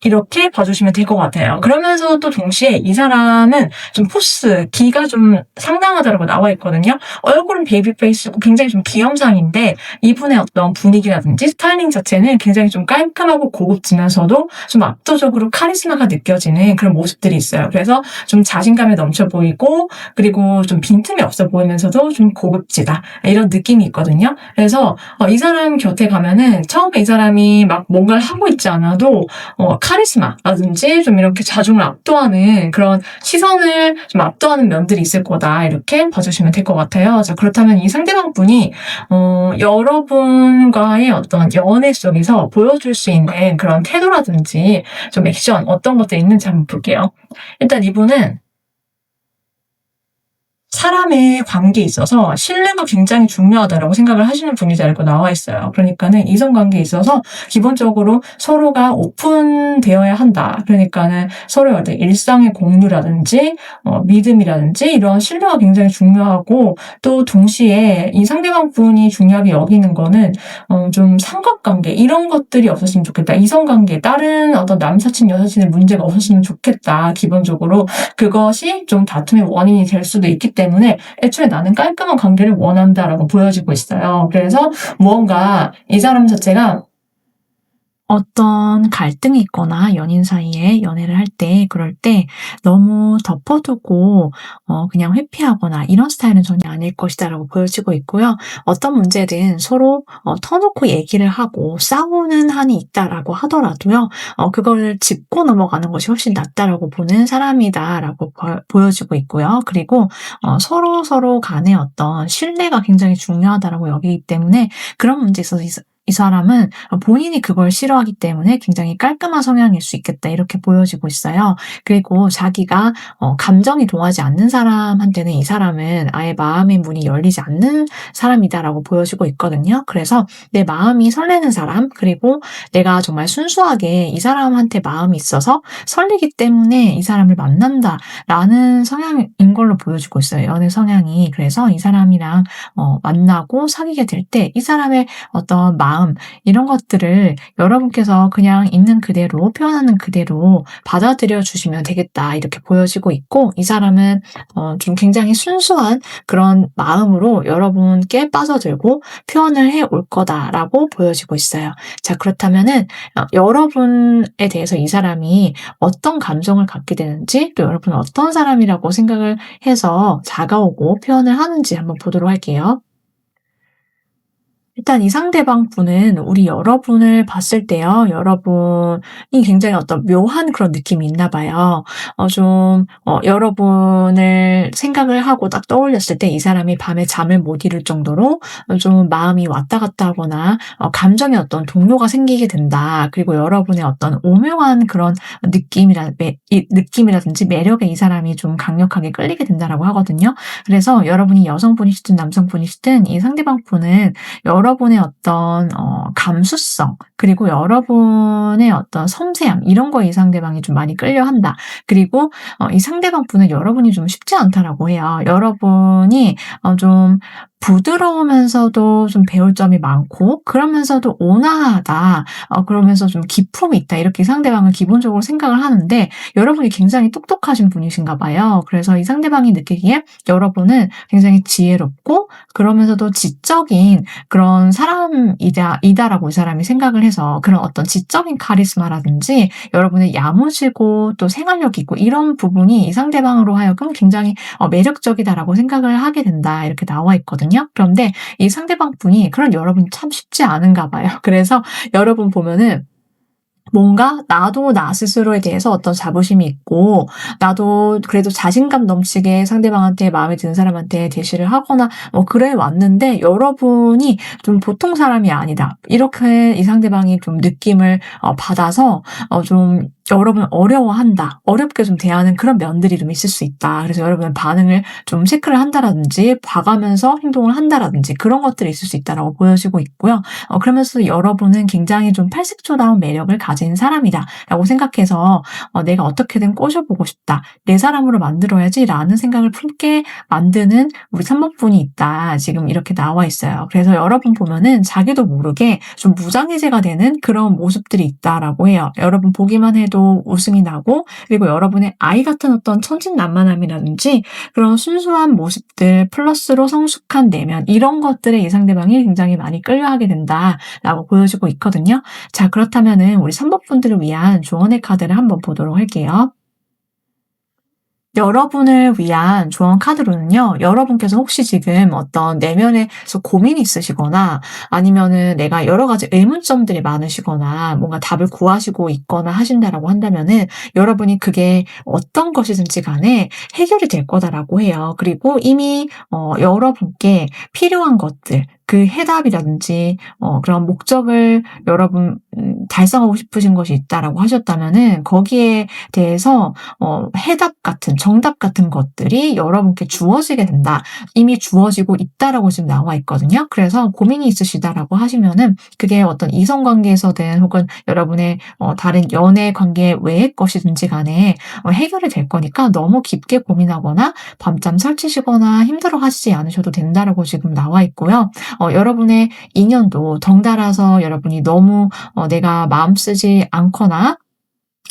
이렇게 봐주시면 될 것 같아요. 그러면서 또 동시에 이 사람은 좀 포스, 기가 좀 상당하다고 나와 있거든요. 얼굴은 베이비 페이스고 굉장히 좀 귀염상인데 이분의 어떤 분위기라든지 스타일링 자체는 굉장히 좀 깔끔하고 고급지면서도 좀 압도적으로 카리스마가 느껴지는 그런 모습들이 있어요. 그래서 좀 자신감에 넘쳐 보이고 그리고 좀 빈틈이 없어 보이면서도 좀 고급지다 이런 느낌이 있거든요. 그래서 이 사람 곁에 가면은 처음에 이 사람이 막 뭔가를 하고 있지 않아도 카리스마라든지 좀 이렇게 자중을 압도하는 그런 시선을 좀 압도하는 면들이 있을 거다 이렇게 봐주시면 될 것 같아요. 자, 그렇다면 이 상대방 분이 여러분과의 어떤 연애 속에서 보여줄 수 있는 그런 태도라든지 좀 액션 어떤 것들이 있는지 한번 볼게요. 일단 이분은 사람의 관계에 있어서 신뢰가 굉장히 중요하다라고 생각을 하시는 분이라고 나와 있어요. 그러니까는 이성관계에 있어서 기본적으로 서로가 오픈되어야 한다. 그러니까는 서로의 어떤 일상의 공유라든지 믿음이라든지 이런 신뢰가 굉장히 중요하고 또 동시에 이 상대방 분이 중요하게 여기는 거는 좀 삼각관계 이런 것들이 없었으면 좋겠다. 이성관계 다른 어떤 남사친 여사친의 문제가 없었으면 좋겠다. 기본적으로 그것이 좀 다툼의 원인이 될 수도 있기 때문에 애초에 나는 깔끔한 관계를 원한다라고 보여지고 있어요. 그래서 무언가 이 사람 자체가 어떤 갈등이 있거나 연인 사이에 연애를 할 때 그럴 때 너무 덮어두고 그냥 회피하거나 이런 스타일은 전혀 아닐 것이다라고 보여지고 있고요. 어떤 문제든 서로 터놓고 얘기를 하고 싸우는 한이 있다라고 하더라도요. 그걸 짚고 넘어가는 것이 훨씬 낫다라고 보는 사람이다라고 보여지고 있고요. 그리고 서로 간의 어떤 신뢰가 굉장히 중요하다라고 여기기 때문에 그런 문제에 있어서 이 사람은 본인이 그걸 싫어하기 때문에 굉장히 깔끔한 성향일 수 있겠다 이렇게 보여지고 있어요. 그리고 자기가 감정이 동하지 않는 사람한테는 이 사람은 아예 마음의 문이 열리지 않는 사람이다라고 보여지고 있거든요. 그래서 내 마음이 설레는 사람 그리고 내가 정말 순수하게 이 사람한테 마음이 있어서 설레기 때문에 이 사람을 만난다라는 성향인 걸로 보여지고 있어요. 연애 성향이. 그래서 이 사람이랑 만나고 사귀게 될 때 이 사람의 어떤 마음 이런 것들을 여러분께서 그냥 있는 그대로 표현하는 그대로 받아들여 주시면 되겠다 이렇게 보여지고 있고 이 사람은 좀 굉장히 순수한 그런 마음으로 여러분께 빠져들고 표현을 해 올 거다라고 보여지고 있어요. 자, 그렇다면은 여러분에 대해서 이 사람이 어떤 감정을 갖게 되는지 또 여러분은 어떤 사람이라고 생각을 해서 다가오고 표현을 하는지 한번 보도록 할게요. 일단 이 상대방 분은 우리 여러분을 봤을 때요. 여러분이 굉장히 어떤 묘한 그런 느낌이 있나 봐요. 여러분을 생각을 하고 딱 떠올렸을 때 이 사람이 밤에 잠을 못 이룰 정도로 좀 마음이 왔다 갔다 하거나 감정의 어떤 동요가 생기게 된다. 그리고 여러분의 어떤 오묘한 그런 느낌이라든지 매력에 이 사람이 좀 강력하게 끌리게 된다라고 하거든요. 그래서 여러분이 여성분이시든 남성분이시든 이 상대방 분은 여러분의 어떤 감수성 그리고 여러분의 어떤 섬세함 이런 거에 이 상대방이 좀 많이 끌려한다. 그리고 이 상대방 분은 여러분이 좀 쉽지 않다라고 해요. 여러분이 좀 부드러우면서도 좀 배울 점이 많고 그러면서도 온화하다. 그러면서 좀 기품이 있다. 이렇게 상대방을 기본적으로 생각을 하는데 여러분이 굉장히 똑똑하신 분이신가 봐요. 그래서 이 상대방이 느끼기에 여러분은 굉장히 지혜롭고 그러면서도 지적인 그런 사람이다라고 이 사람이 생각을 해서 그런 어떤 지적인 카리스마라든지 여러분의 야무지고 또 생활력 있고 이런 부분이 이 상대방으로 하여금 굉장히 매력적이다라고 생각을 하게 된다. 이렇게 나와 있거든요. 그런데 이 상대방 분이 그런 여러분 참 쉽지 않은가 봐요. 그래서 여러분 보면은 뭔가 나도 나 스스로에 대해서 어떤 자부심이 있고 나도 그래도 자신감 넘치게 상대방한테 마음에 드는 사람한테 대시를 하거나 그래 왔는데 여러분이 좀 보통 사람이 아니다. 이렇게 이 상대방이 좀 느낌을 받아서 좀 여러분 어려워한다. 어렵게 좀 대하는 그런 면들이 좀 있을 수 있다. 그래서 여러분의 반응을 좀 체크를 한다라든지 봐가면서 행동을 한다라든지 그런 것들이 있을 수 있다라고 보여지고 있고요. 그러면서 여러분은 굉장히 좀 팔색조다운 매력을 가진 사람이다 라고 생각해서 내가 어떻게든 꼬셔보고 싶다. 내 사람으로 만들어야지 라는 생각을 품게 만드는 우리 3번 분이 있다. 지금 이렇게 나와 있어요. 그래서 여러분 보면은 자기도 모르게 좀 무장해제가 되는 그런 모습들이 있다라고 해요. 여러분 보기만 해도 연애도 웃음이 나고 그리고 여러분의 아이 같은 어떤 천진난만함이라든지 그런 순수한 모습들 플러스로 성숙한 내면 이런 것들에 이 상대방이 굉장히 많이 끌려하게 된다라고 보여지고 있거든요. 자, 그렇다면은 우리 3번 분들을 위한 조언의 카드를 한번 보도록 할게요. 여러분을 위한 조언 카드로는요. 여러분께서 혹시 지금 어떤 내면에서 고민이 있으시거나 아니면은 내가 여러 가지 의문점들이 많으시거나 뭔가 답을 구하시고 있거나 하신다라고 한다면은 여러분이 그게 어떤 것이든지 간에 해결이 될 거다라고 해요. 그리고 이미 여러분께 필요한 것들 그 해답이라든지 그런 목적을 여러분 달성하고 싶으신 것이 있다라고 하셨다면은 거기에 대해서 해답 같은 정답 같은 것들이 여러분께 주어지게 된다. 이미 주어지고 있다라고 지금 나와 있거든요. 그래서 고민이 있으시다라고 하시면은 그게 어떤 이성 관계에서든 혹은 여러분의 다른 연애 관계 외의 것이든지 간에 해결이 될 거니까 너무 깊게 고민하거나 밤잠 설치시거나 힘들어 하시지 않으셔도 된다라고 지금 나와 있고요. 여러분의 인연도 덩달아서 여러분이 너무 내가 마음 쓰지 않거나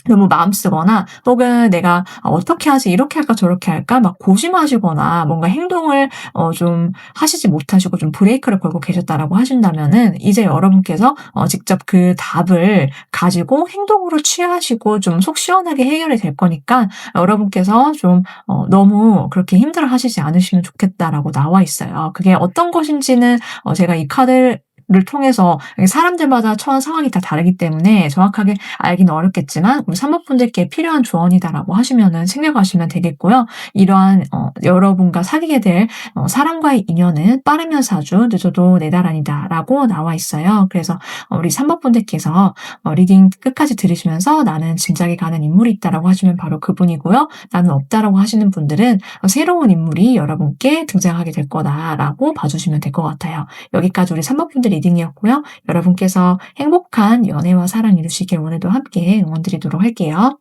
너무 마음 쓰거나 혹은 내가 '어떻게 하지? 이렇게 할까? 저렇게 할까?' 막 고심하시거나 뭔가 행동을 좀 하시지 못하시고 좀 브레이크를 걸고 계셨다라고 하신다면은 이제 여러분께서 직접 그 답을 가지고 행동으로 취하시고 좀 속 시원하게 해결이 될 거니까 여러분께서 좀 너무 그렇게 힘들어하시지 않으시면 좋겠다라고 나와 있어요. 그게 어떤 것인지는 제가 이 카드를 통해서 사람들마다 처한 상황이 다 다르기 때문에 정확하게 알기는 어렵겠지만 우리 3번 분들께 필요한 조언이다라고 하시면은 생각하시면 되겠고요. 이러한 여러분과 사귀게 될 사람과의 인연은 빠르면 4주 늦어도 4달 아니다라고 나와 있어요. 그래서 우리 3번 분들께서 리딩 끝까지 들으시면서 나는 짐작이 가는 인물이 있다라고 하시면 바로 그분이고요. 나는 없다라고 하시는 분들은 새로운 인물이 여러분께 등장하게 될 거다라고 봐주시면 될 것 같아요. 여기까지 우리 3번 분들 리딩이었고요. 여러분께서 행복한 연애와 사랑 이루시길 오늘도 함께 응원드리도록 할게요.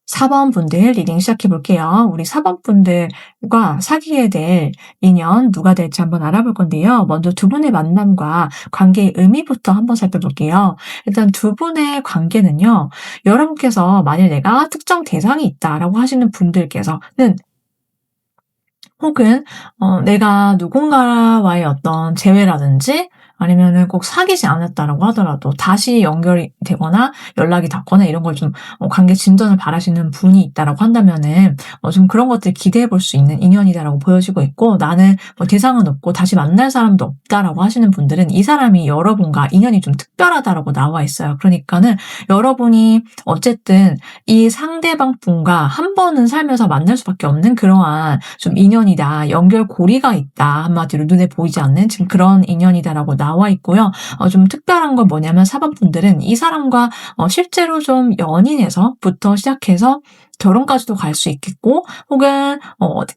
4번 분들 리딩 시작해 볼게요. 우리 4번 분들과 사귀게 될 인연 누가 될지 한번 알아볼 건데요. 먼저 두 분의 만남과 관계의 의미부터 한번 살펴볼게요. 일단 두 분의 관계는요. 여러분께서 만일 내가 특정 대상이 있다라고 하시는 분들께서는 혹은 내가 누군가와의 어떤 재회라든지 아니면은 꼭 사귀지 않았다라고 하더라도 다시 연결이 되거나 연락이 닿거나 이런 걸 좀 관계 진전을 바라시는 분이 있다라고 한다면은 좀 그런 것들 기대해 볼 수 있는 인연이다라고 보여지고 있고 나는 뭐 대상은 없고 다시 만날 사람도 없다라고 하시는 분들은 이 사람이 여러분과 인연이 좀 특별하다라고 나와 있어요. 그러니까는 여러분이 어쨌든 이 상대방 분과 한 번은 살면서 만날 수밖에 없는 그러한 좀 인연이다. 연결고리가 있다. 한마디로 눈에 보이지 않는 지금 그런 인연이다라고 나와 있고요. 좀 특별한 건 뭐냐면 4번 분들은 이 사람과 실제로 좀 연인에서부터 시작해서 결혼까지도 갈 수 있겠고 혹은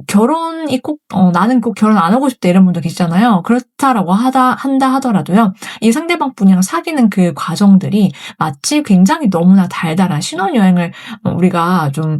결혼이 꼭 나는 꼭 결혼 안 하고 싶다 이런 분도 계시잖아요. 그렇다라고 한다 하더라도요. 이 상대방 분이랑 사귀는 그 과정들이 마치 굉장히 너무나 달달한 신혼여행을 우리가 좀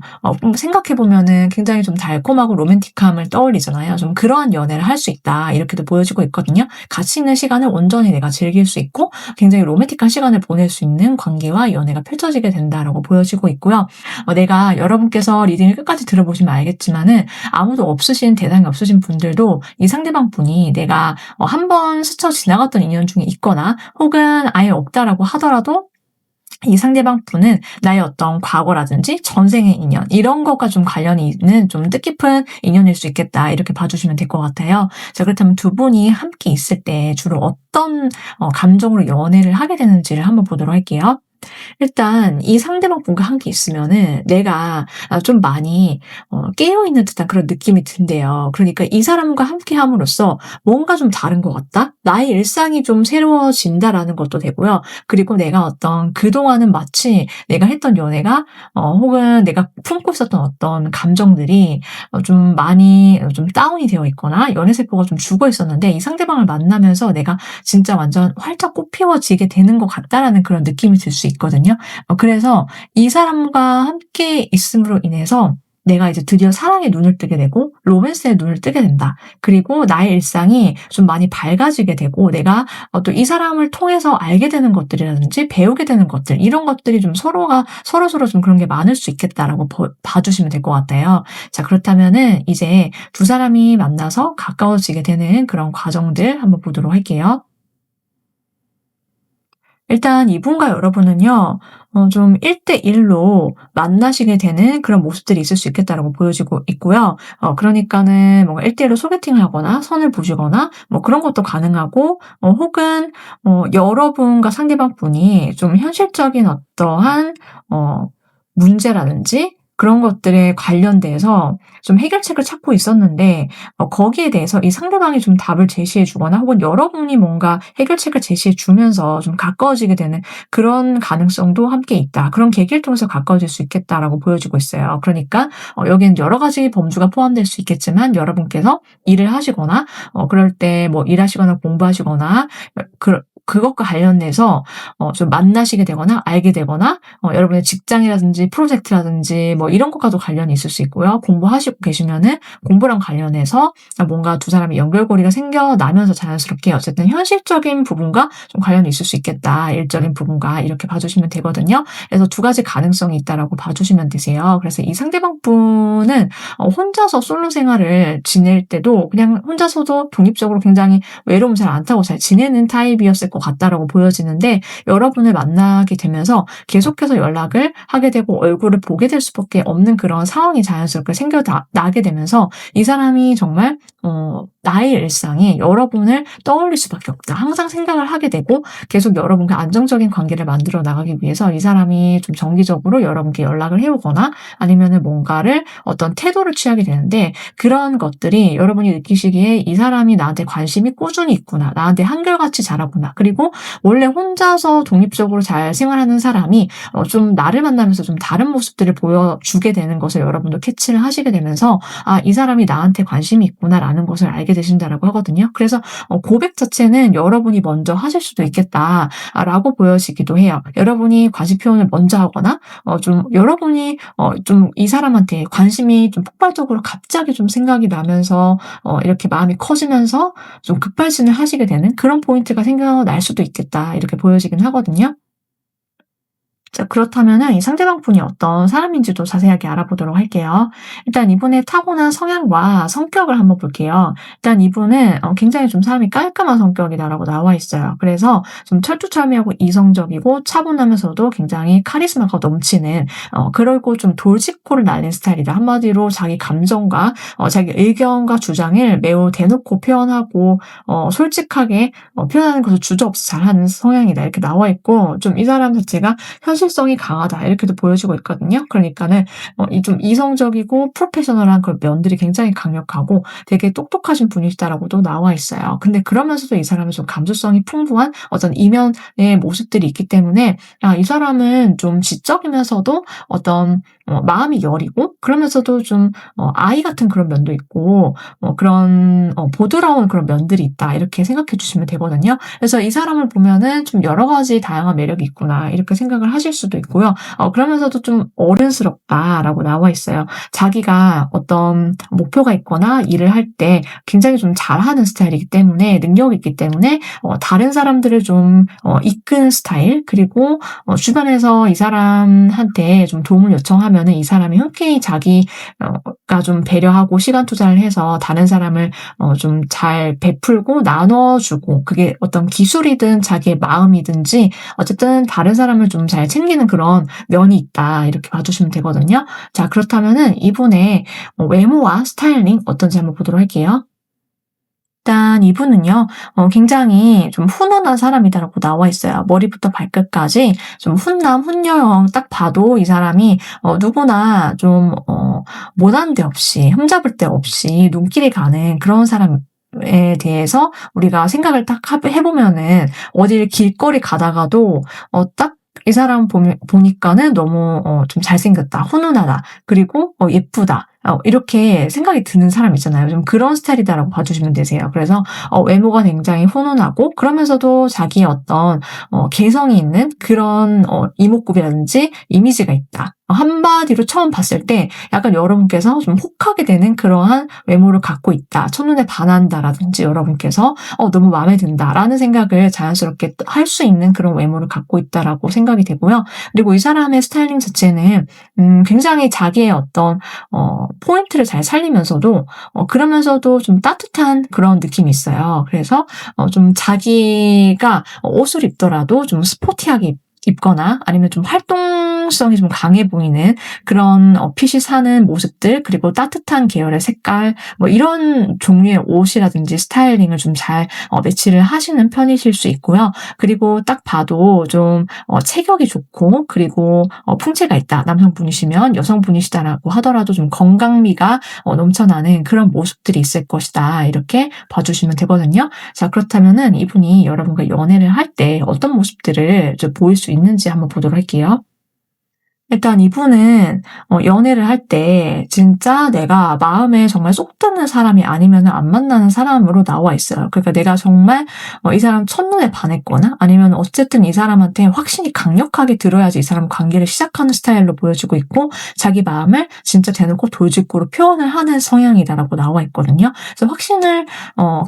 생각해 보면은 굉장히 좀 달콤하고 로맨틱함을 떠올리잖아요. 좀 그러한 연애를 할 수 있다 이렇게도 보여지고 있거든요. 같이 있는 시간을 온전히 내가 즐길 수 있고 굉장히 로맨틱한 시간을 보낼 수 있는 관계와 연애가 펼쳐지게 된다라고 보여지고 있고요. 내가 여러분께서 리딩을 끝까지 들어보시면 알겠지만은 아무도 없으신 대상이 없으신 분들도 이 상대방 분이 내가 한 번 스쳐 지나갔던 인연 중에 있거나 혹은 아예 없다라고 하더라도 이 상대방 분은 나의 어떤 과거라든지 전생의 인연 이런 것과 좀 관련이 있는 좀 뜻깊은 인연일 수 있겠다 이렇게 봐주시면 될 것 같아요. 자, 그렇다면 두 분이 함께 있을 때 주로 어떤 감정으로 연애를 하게 되는지를 한번 보도록 할게요. 일단 이 상대방 분과 함께 있으면은 내가 좀 많이 깨어 있는 듯한 그런 느낌이 든대요. 그러니까 이 사람과 함께 함으로써 뭔가 좀 다른 것 같다? 나의 일상이 좀 새로워진다라는 것도 되고요. 그리고 내가 어떤 그동안은 마치 내가 했던 연애가 혹은 내가 품고 있었던 어떤 감정들이 좀 많이 좀 다운이 되어 있거나 연애 세포가 좀 죽어 있었는데 이 상대방을 만나면서 내가 진짜 완전 활짝 꽃피워지게 되는 것 같다라는 그런 느낌이 들 수 있거든요. 그래서 이 사람과 함께 있음으로 인해서 내가 이제 드디어 사랑의 눈을 뜨게 되고 로맨스의 눈을 뜨게 된다. 그리고 나의 일상이 좀 많이 밝아지게 되고 내가 또 이 사람을 통해서 알게 되는 것들이라든지 배우게 되는 것들 이런 것들이 좀 서로가 서로서로 좀 그런 게 많을 수 있겠다라고 봐주시면 될 것 같아요. 자, 그렇다면은 이제 두 사람이 만나서 가까워지게 되는 그런 과정들 한번 보도록 할게요. 일단 이분과 여러분은요, 좀 1대1로 만나시게 되는 그런 모습들이 있을 수 있겠다라고 보여지고 있고요. 그러니까는 뭔가 1대1로 소개팅을 하거나 선을 보시거나 뭐 그런 것도 가능하고, 혹은, 여러분과 상대방 분이 좀 현실적인 어떠한, 어, 문제라든지 그런 것들에 관련돼서 좀 해결책을 찾고 있었는데, 거기에 대해서 이 상대방이 좀 답을 제시해 주거나 혹은 여러분이 뭔가 해결책을 제시해 주면서 좀 가까워지게 되는 그런 가능성도 함께 있다. 그런 계기를 통해서 가까워질 수 있겠다라고 보여지고 있어요. 그러니까 여기엔 여러 가지 범주가 포함될 수 있겠지만 여러분께서 일을 하시거나 그럴 때 뭐 일하시거나 공부하시거나 그것과 관련돼서 좀 만나시게 되거나 알게 되거나 여러분의 직장이라든지 프로젝트라든지 뭐 이런 것과도 관련이 있을 수 있고요. 공부하시고 계시면은 공부랑 관련해서 뭔가 두 사람의 연결고리가 생겨나면서 자연스럽게 어쨌든 현실적인 부분과 좀 관련이 있을 수 있겠다. 일적인 부분과 이렇게 봐주시면 되거든요. 그래서 두 가지 가능성이 있다라고 봐주시면 되세요. 그래서 이 상대방 분은 혼자서 솔로 생활을 지낼 때도 그냥 혼자서도 독립적으로 굉장히 외로움 잘 안 타고 잘 지내는 타입이었을 것 같다라고 보여지는데 여러분을 만나게 되면서 계속해서 연락을 하게 되고 얼굴을 보게 될 수밖에 없는 그런 상황이 자연스럽게 생겨나게 되면서 이 사람이 정말 나의 일상에 여러분을 떠올릴 수밖에 없다. 항상 생각을 하게 되고 계속 여러분과 안정적인 관계를 만들어 나가기 위해서 이 사람이 좀 정기적으로 여러분께 연락을 해오거나 아니면은 뭔가를 어떤 태도를 취하게 되는데 그런 것들이 여러분이 느끼시기에 이 사람이 나한테 관심이 꾸준히 있구나. 나한테 한결같이 잘하구나. 그리고 원래 혼자서 독립적으로 잘 생활하는 사람이 좀 나를 만나면서 좀 다른 모습들을 보여주게 되는 것을 여러분도 캐치를 하시게 되면서 아, 이 사람이 나한테 관심이 있구나라는 것을 알게 되신다라고 하거든요. 그래서 고백 자체는 여러분이 먼저 하실 수도 있겠다라고 보여지기도 해요. 여러분이 관심 표현을 먼저 하거나 좀 여러분이 좀 이 사람한테 관심이 좀 폭발적으로 갑자기 좀 생각이 나면서 이렇게 마음이 커지면서 좀 급발진을 하시게 되는 그런 포인트가 생겨날 수도 있겠다 이렇게 보여지긴 하거든요. 자, 그렇다면은 이 상대방 분이 어떤 사람인지도 자세하게 알아보도록 할게요. 일단 이분의 타고난 성향과 성격을 한번 볼게요. 일단 이분은 굉장히 좀 사람이 깔끔한 성격이다라고 나와 있어요. 그래서 좀 철두철미하고 이성적이고 차분하면서도 굉장히 카리스마가 넘치는 그리고 좀 돌직구를 날린 스타일이다. 한마디로 자기 감정과 자기 의견과 주장을 매우 대놓고 표현하고 솔직하게 표현하는 것을 주저없이 잘하는 성향이다. 이렇게 나와 있고 좀 이 사람 자체가 현실성이 강하다 이렇게도 보여지고 있거든요. 그러니까는 이 좀 이성적이고 프로페셔널한 그런 면들이 굉장히 강력하고 되게 똑똑하신 분이시다라고도 나와 있어요. 근데 그러면서도 이 사람은 좀 감수성이 풍부한 어떤 이면의 모습들이 있기 때문에 이 사람은 좀 지적이면서도 어떤 마음이 여리고 그러면서도 좀 아이 같은 그런 면도 있고 그런 보드라운 그런 면들이 있다 이렇게 생각해 주시면 되거든요. 그래서 이 사람을 보면은 좀 여러 가지 다양한 매력이 있구나 이렇게 생각을 하실 수도 있고요. 그러면서도 좀 어른스럽다라고 나와 있어요. 자기가 어떤 목표가 있거나 일을 할 때 굉장히 좀 잘하는 스타일이기 때문에 능력이 있기 때문에 다른 사람들을 좀 이끄는 스타일 그리고 주변에서 이 사람한테 좀 도움을 요청하면은 이 사람이 흔쾌히 자기가 좀 배려하고 시간 투자를 해서 다른 사람을 좀 잘 베풀고 나눠주고 그게 어떤 기술이든 자기의 마음이든지 어쨌든 다른 사람을 좀 잘 챙기는 그런 면이 있다 이렇게 봐주시면 되거든요. 자, 그렇다면은 이분의 외모와 스타일링 어떤지 한번 보도록 할게요. 일단 이분은요, 굉장히 좀 훈훈한 사람이다라고 나와 있어요. 머리부터 발끝까지 좀 훈남, 훈녀형 딱 봐도 이 사람이 누구나 좀 못한 데 없이, 흠잡을 데 없이 눈길이 가는 그런 사람에 대해서 우리가 생각을 딱 해보면은 어딜 길거리 가다가도 딱 이 사람 보니까는 너무 좀 잘생겼다, 훈훈하다, 그리고 예쁘다. 이렇게 생각이 드는 사람 있잖아요. 좀 그런 스타일이다라고 봐주시면 되세요. 그래서 외모가 굉장히 훈훈하고 그러면서도 자기의 어떤 개성이 있는 그런 이목구비라든지 이미지가 있다. 한마디로 처음 봤을 때 약간 여러분께서 좀 혹하게 되는 그러한 외모를 갖고 있다. 첫눈에 반한다라든지 여러분께서 너무 마음에 든다라는 생각을 자연스럽게 할 수 있는 그런 외모를 갖고 있다라고 생각이 되고요. 그리고 이 사람의 스타일링 자체는 굉장히 자기의 어떤 포인트를 잘 살리면서도 그러면서도 좀 따뜻한 그런 느낌이 있어요. 그래서 좀 자기가 옷을 입더라도 좀 스포티하게 입거나 아니면 좀 활동성이 좀 강해 보이는 그런 핏이 사는 모습들, 그리고 따뜻한 계열의 색깔, 뭐 이런 종류의 옷이라든지 스타일링을 좀 잘 매치를 하시는 편이실 수 있고요. 그리고 딱 봐도 좀 체격이 좋고 그리고 풍채가 있다. 남성분이시면, 여성분이시다라고 하더라도 좀 건강미가 넘쳐나는 그런 모습들이 있을 것이다. 이렇게 봐주시면 되거든요. 자, 그렇다면은 이분이 여러분과 연애를 할 때 어떤 모습들을 좀 보일 수 있는지 한번 보도록 할게요. 일단 이분은 연애를 할 때 진짜 내가 마음에 정말 쏙 드는 사람이 아니면은 안 만나는 사람으로 나와 있어요. 그러니까 내가 정말 이 사람 첫눈에 반했거나 아니면 어쨌든 이 사람한테 확신이 강력하게 들어야지 이 사람 관계를 시작하는 스타일로 보여지고 있고, 자기 마음을 진짜 대놓고 돌직구로 표현을 하는 성향이다라고 나와 있거든요. 그래서 확신을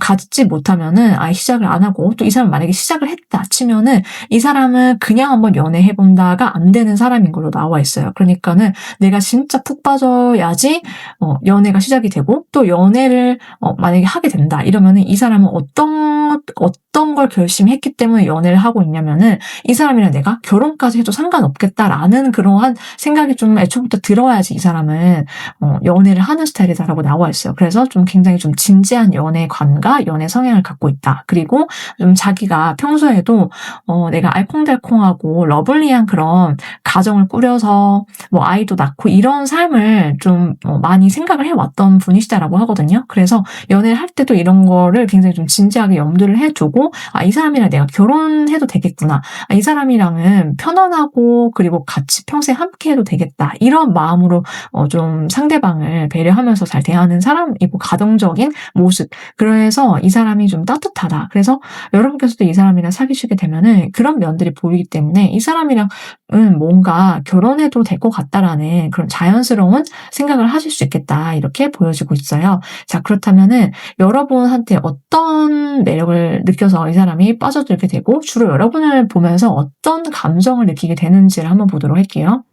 갖지 못하면은 아예 시작을 안 하고, 또 이 사람 만약에 시작을 했다 치면은 이 사람은 그냥 한번 연애해본다가 안 되는 사람인 걸로 나와 있어요. 그러니까는 내가 진짜 푹 빠져야지 연애가 시작이 되고, 또 연애를 만약에 하게 된다 이러면은 이 사람은 어떤 걸 결심했기 때문에 연애를 하고 있냐면은 이 사람이랑 내가 결혼까지 해도 상관없겠다라는 그러한 생각이 좀 애초부터 들어야지 이 사람은 연애를 하는 스타일이다라고 나와 있어요. 그래서 좀 굉장히 좀 진지한 연애관과 연애 성향을 갖고 있다. 그리고 좀 자기가 평소에도 내가 알콩달콩하고 러블리한 그런 가정을 꾸려서 뭐 아이도 낳고 이런 삶을 좀 많이 생각을 해왔던 분이시다라고 하거든요. 그래서 연애를 할 때도 이런 거를 굉장히 좀 진지하게 염두를 해두고, 이 사람이랑 내가 결혼해도 되겠구나, 이 사람이랑은 편안하고 그리고 같이 평생 함께해도 되겠다, 이런 마음으로 좀 상대방을 배려하면서 잘 대하는 사람이고, 가정적인 모습, 그래서 이 사람이 좀 따뜻하다. 그래서 여러분께서도 이 사람이랑 사귀시게 되면은 그런 면들이 보이기 때문에 이 사람이랑은 뭔가 결혼해도 될 것 같다라는 그런 자연스러운 생각을 하실 수 있겠다, 이렇게 보여지고 있어요. 자, 그렇다면은 여러분한테 어떤 매력을 느껴서 이 사람이 빠져들게 되고, 주로 여러분을 보면서 어떤 감정을 느끼게 되는지를 한번 보도록 할게요.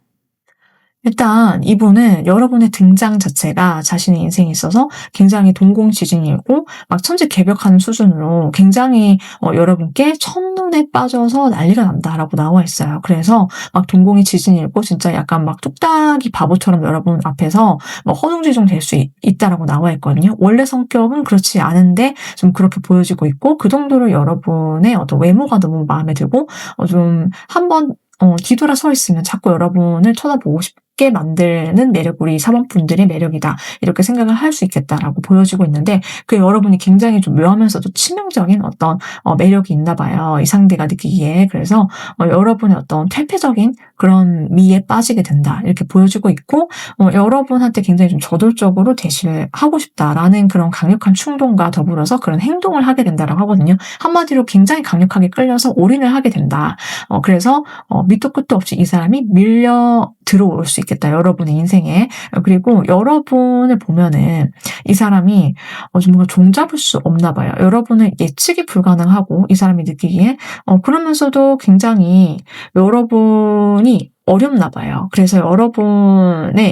일단 이분은 여러분의 등장 자체가 자신의 인생에 있어서 굉장히 동공지진이고 막 천지개벽하는 수준으로 굉장히 여러분께 첫눈에 빠져서 난리가 난다라고 나와 있어요. 그래서 막 동공이 지진이 일고 진짜 약간 막 뚝딱이 바보처럼 여러분 앞에서 막 허둥지둥 될 수 있다라고 나와 있거든요. 원래 성격은 그렇지 않은데 좀 그렇게 보여지고 있고, 그 정도로 여러분의 어떤 외모가 너무 마음에 들고 좀 한번 뒤돌아 서 있으면 자꾸 여러분을 쳐다보고 싶게 만드는 매력, 우리 4번 분들의 매력이다, 이렇게 생각을 할 수 있겠다라고 보여지고 있는데, 그 여러분이 굉장히 좀 묘하면서도 치명적인 어떤 매력이 있나 봐요, 이 상대가 느끼기에. 그래서 여러분의 어떤 퇴폐적인 그런 미에 빠지게 된다, 이렇게 보여지고 있고, 여러분한테 굉장히 좀 저돌적으로 대시를 하고 싶다라는 그런 강력한 충동과 더불어서 그런 행동을 하게 된다라고 하거든요. 한마디로 굉장히 강력하게 끌려서 올인을 하게 된다. 그래서 밑도 끝도 없이 이 사람이 밀려 들어올 수 있겠다, 여러분의 인생에. 그리고 여러분을 보면은 이 사람이 좀 뭔가 종잡을 수 없나 봐요. 여러분을 예측이 불가능하고, 이 사람이 느끼기에 그러면서도 굉장히 여러분이 어렵나 봐요. 그래서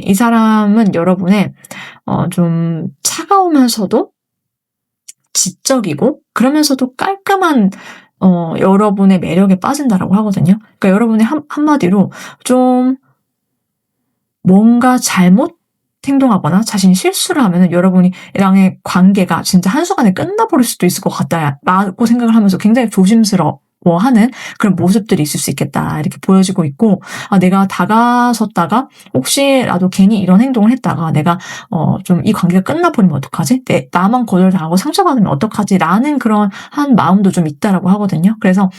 이 사람은 여러분의 좀 차가우면서도 지적이고 그러면서도 깔끔한 여러분의 매력에 빠진다라고 하거든요. 그러니까 여러분이 한마디로 좀 뭔가 잘못 행동하거나 자신이 실수를 하면은 여러분이랑의 관계가 진짜 한순간에 끝나버릴 수도 있을 것 같다라고 생각을 하면서 굉장히 조심스러워하는 그런 모습들이 있을 수 있겠다 이렇게 보여지고 있고, 내가 다가섰다가 혹시라도 괜히 이런 행동을 했다가 내가 좀 이 관계가 끝나버리면 어떡하지? 나만 거절당하고 상처받으면 어떡하지? 라는 그런 한 마음도 좀 있다라고 하거든요. 그래서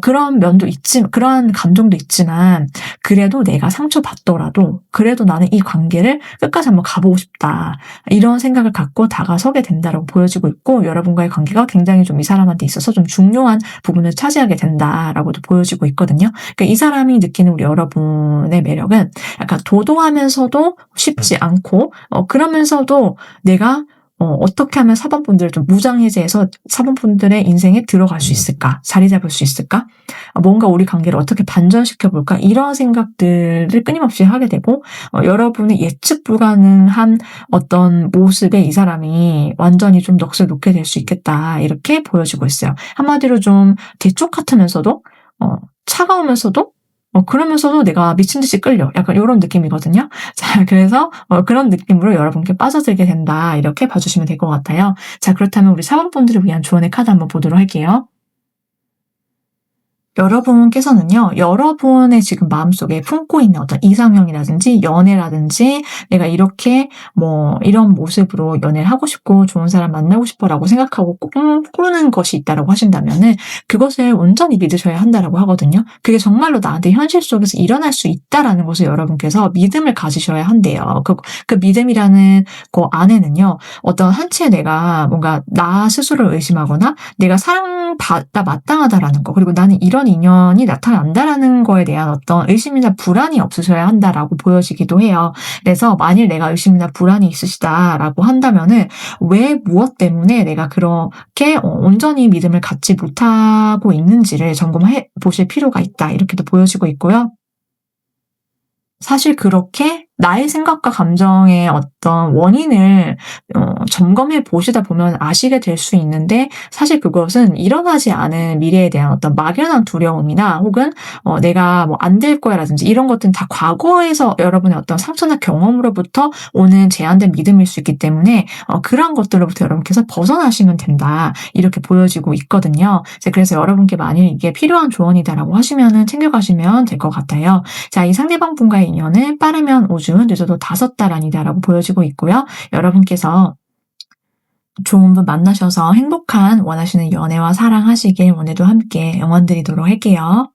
그런 면도 그러한 감정도 있지만, 그래도 내가 상처받더라도 그래도 나는 이 관계를 끝까지 한번 가보고 싶다, 이런 생각을 갖고 다가서게 된다라고 보여지고 있고, 여러분과의 관계가 굉장히 좀 이 사람한테 있어서 좀 중요한 부분을 차지하게 된다라고도 보여지고 있거든요. 그러니까 이 사람이 느끼는 우리 여러분의 매력은 약간 도도하면서도 쉽지 않고, 그러면서도 내가 어떻게 하면 사범분들을 좀 무장해제해서 사범분들의 인생에 들어갈 수 있을까? 자리 잡을 수 있을까? 뭔가 우리 관계를 어떻게 반전시켜 볼까? 이런 생각들을 끊임없이 하게 되고, 여러분의 예측 불가능한 어떤 모습에 이 사람이 완전히 좀 넋을 놓게 될 수 있겠다, 이렇게 보여지고 있어요. 한마디로 좀 대쪽 같으면서도 차가우면서도 그러면서도 내가 미친 듯이 끌려, 약간 요런 느낌이거든요. 자, 그래서 그런 느낌으로 여러분께 빠져들게 된다, 이렇게 봐주시면 될 것 같아요. 자, 그렇다면 우리 사범분들을 위한 조언의 카드 한번 보도록 할게요. 여러분께서는요, 여러분의 지금 마음속에 품고 있는 어떤 이상형이라든지 연애라든지, 내가 이렇게 이런 모습으로 연애를 하고 싶고 좋은 사람 만나고 싶어라고 생각하고 꿈꾸는 것이 있다라고 하신다면은 그것을 온전히 믿으셔야 한다라고 하거든요. 그게 정말로 나한테 현실 속에서 일어날 수 있다라는 것을 여러분께서 믿음을 가지셔야 한대요. 그 믿음이라는 그 안에는요, 어떤 한치의 내가 뭔가 나 스스로를 의심하거나 내가 사랑받아 마땅하다라는 거, 그리고 나는 이런 인연이 나타난다라는 거에 대한 어떤 의심이나 불안이 없으셔야 한다라고 보여지기도 해요. 그래서 만일 내가 의심이나 불안이 있으시다라고 한다면은 왜, 무엇 때문에 내가 그렇게 온전히 믿음을 갖지 못하고 있는지를 점검해 보실 필요가 있다, 이렇게도 보여지고 있고요. 사실 그렇게 나의 생각과 감정의 어떤 원인을 점검해 보시다 보면 아시게 될 수 있는데, 사실 그것은 일어나지 않은 미래에 대한 어떤 막연한 두려움이나 혹은 내가 안 될 거야라든지 이런 것들은 다 과거에서 여러분의 어떤 상처나 경험으로부터 오는 제한된 믿음일 수 있기 때문에 그런 것들로부터 여러분께서 벗어나시면 된다, 이렇게 보여지고 있거든요. 그래서 여러분께 만일 이게 필요한 조언이다라고 하시면은 챙겨가시면 될 것 같아요. 자, 이 상대방 분과의 인연은 빠르면 5주, 늦어도 5달 아니다라고 보여지고 있고요. 여러분께서 좋은 분 만나셔서 행복한 원하시는 연애와 사랑하시길 오늘도 함께 응원드리도록 할게요.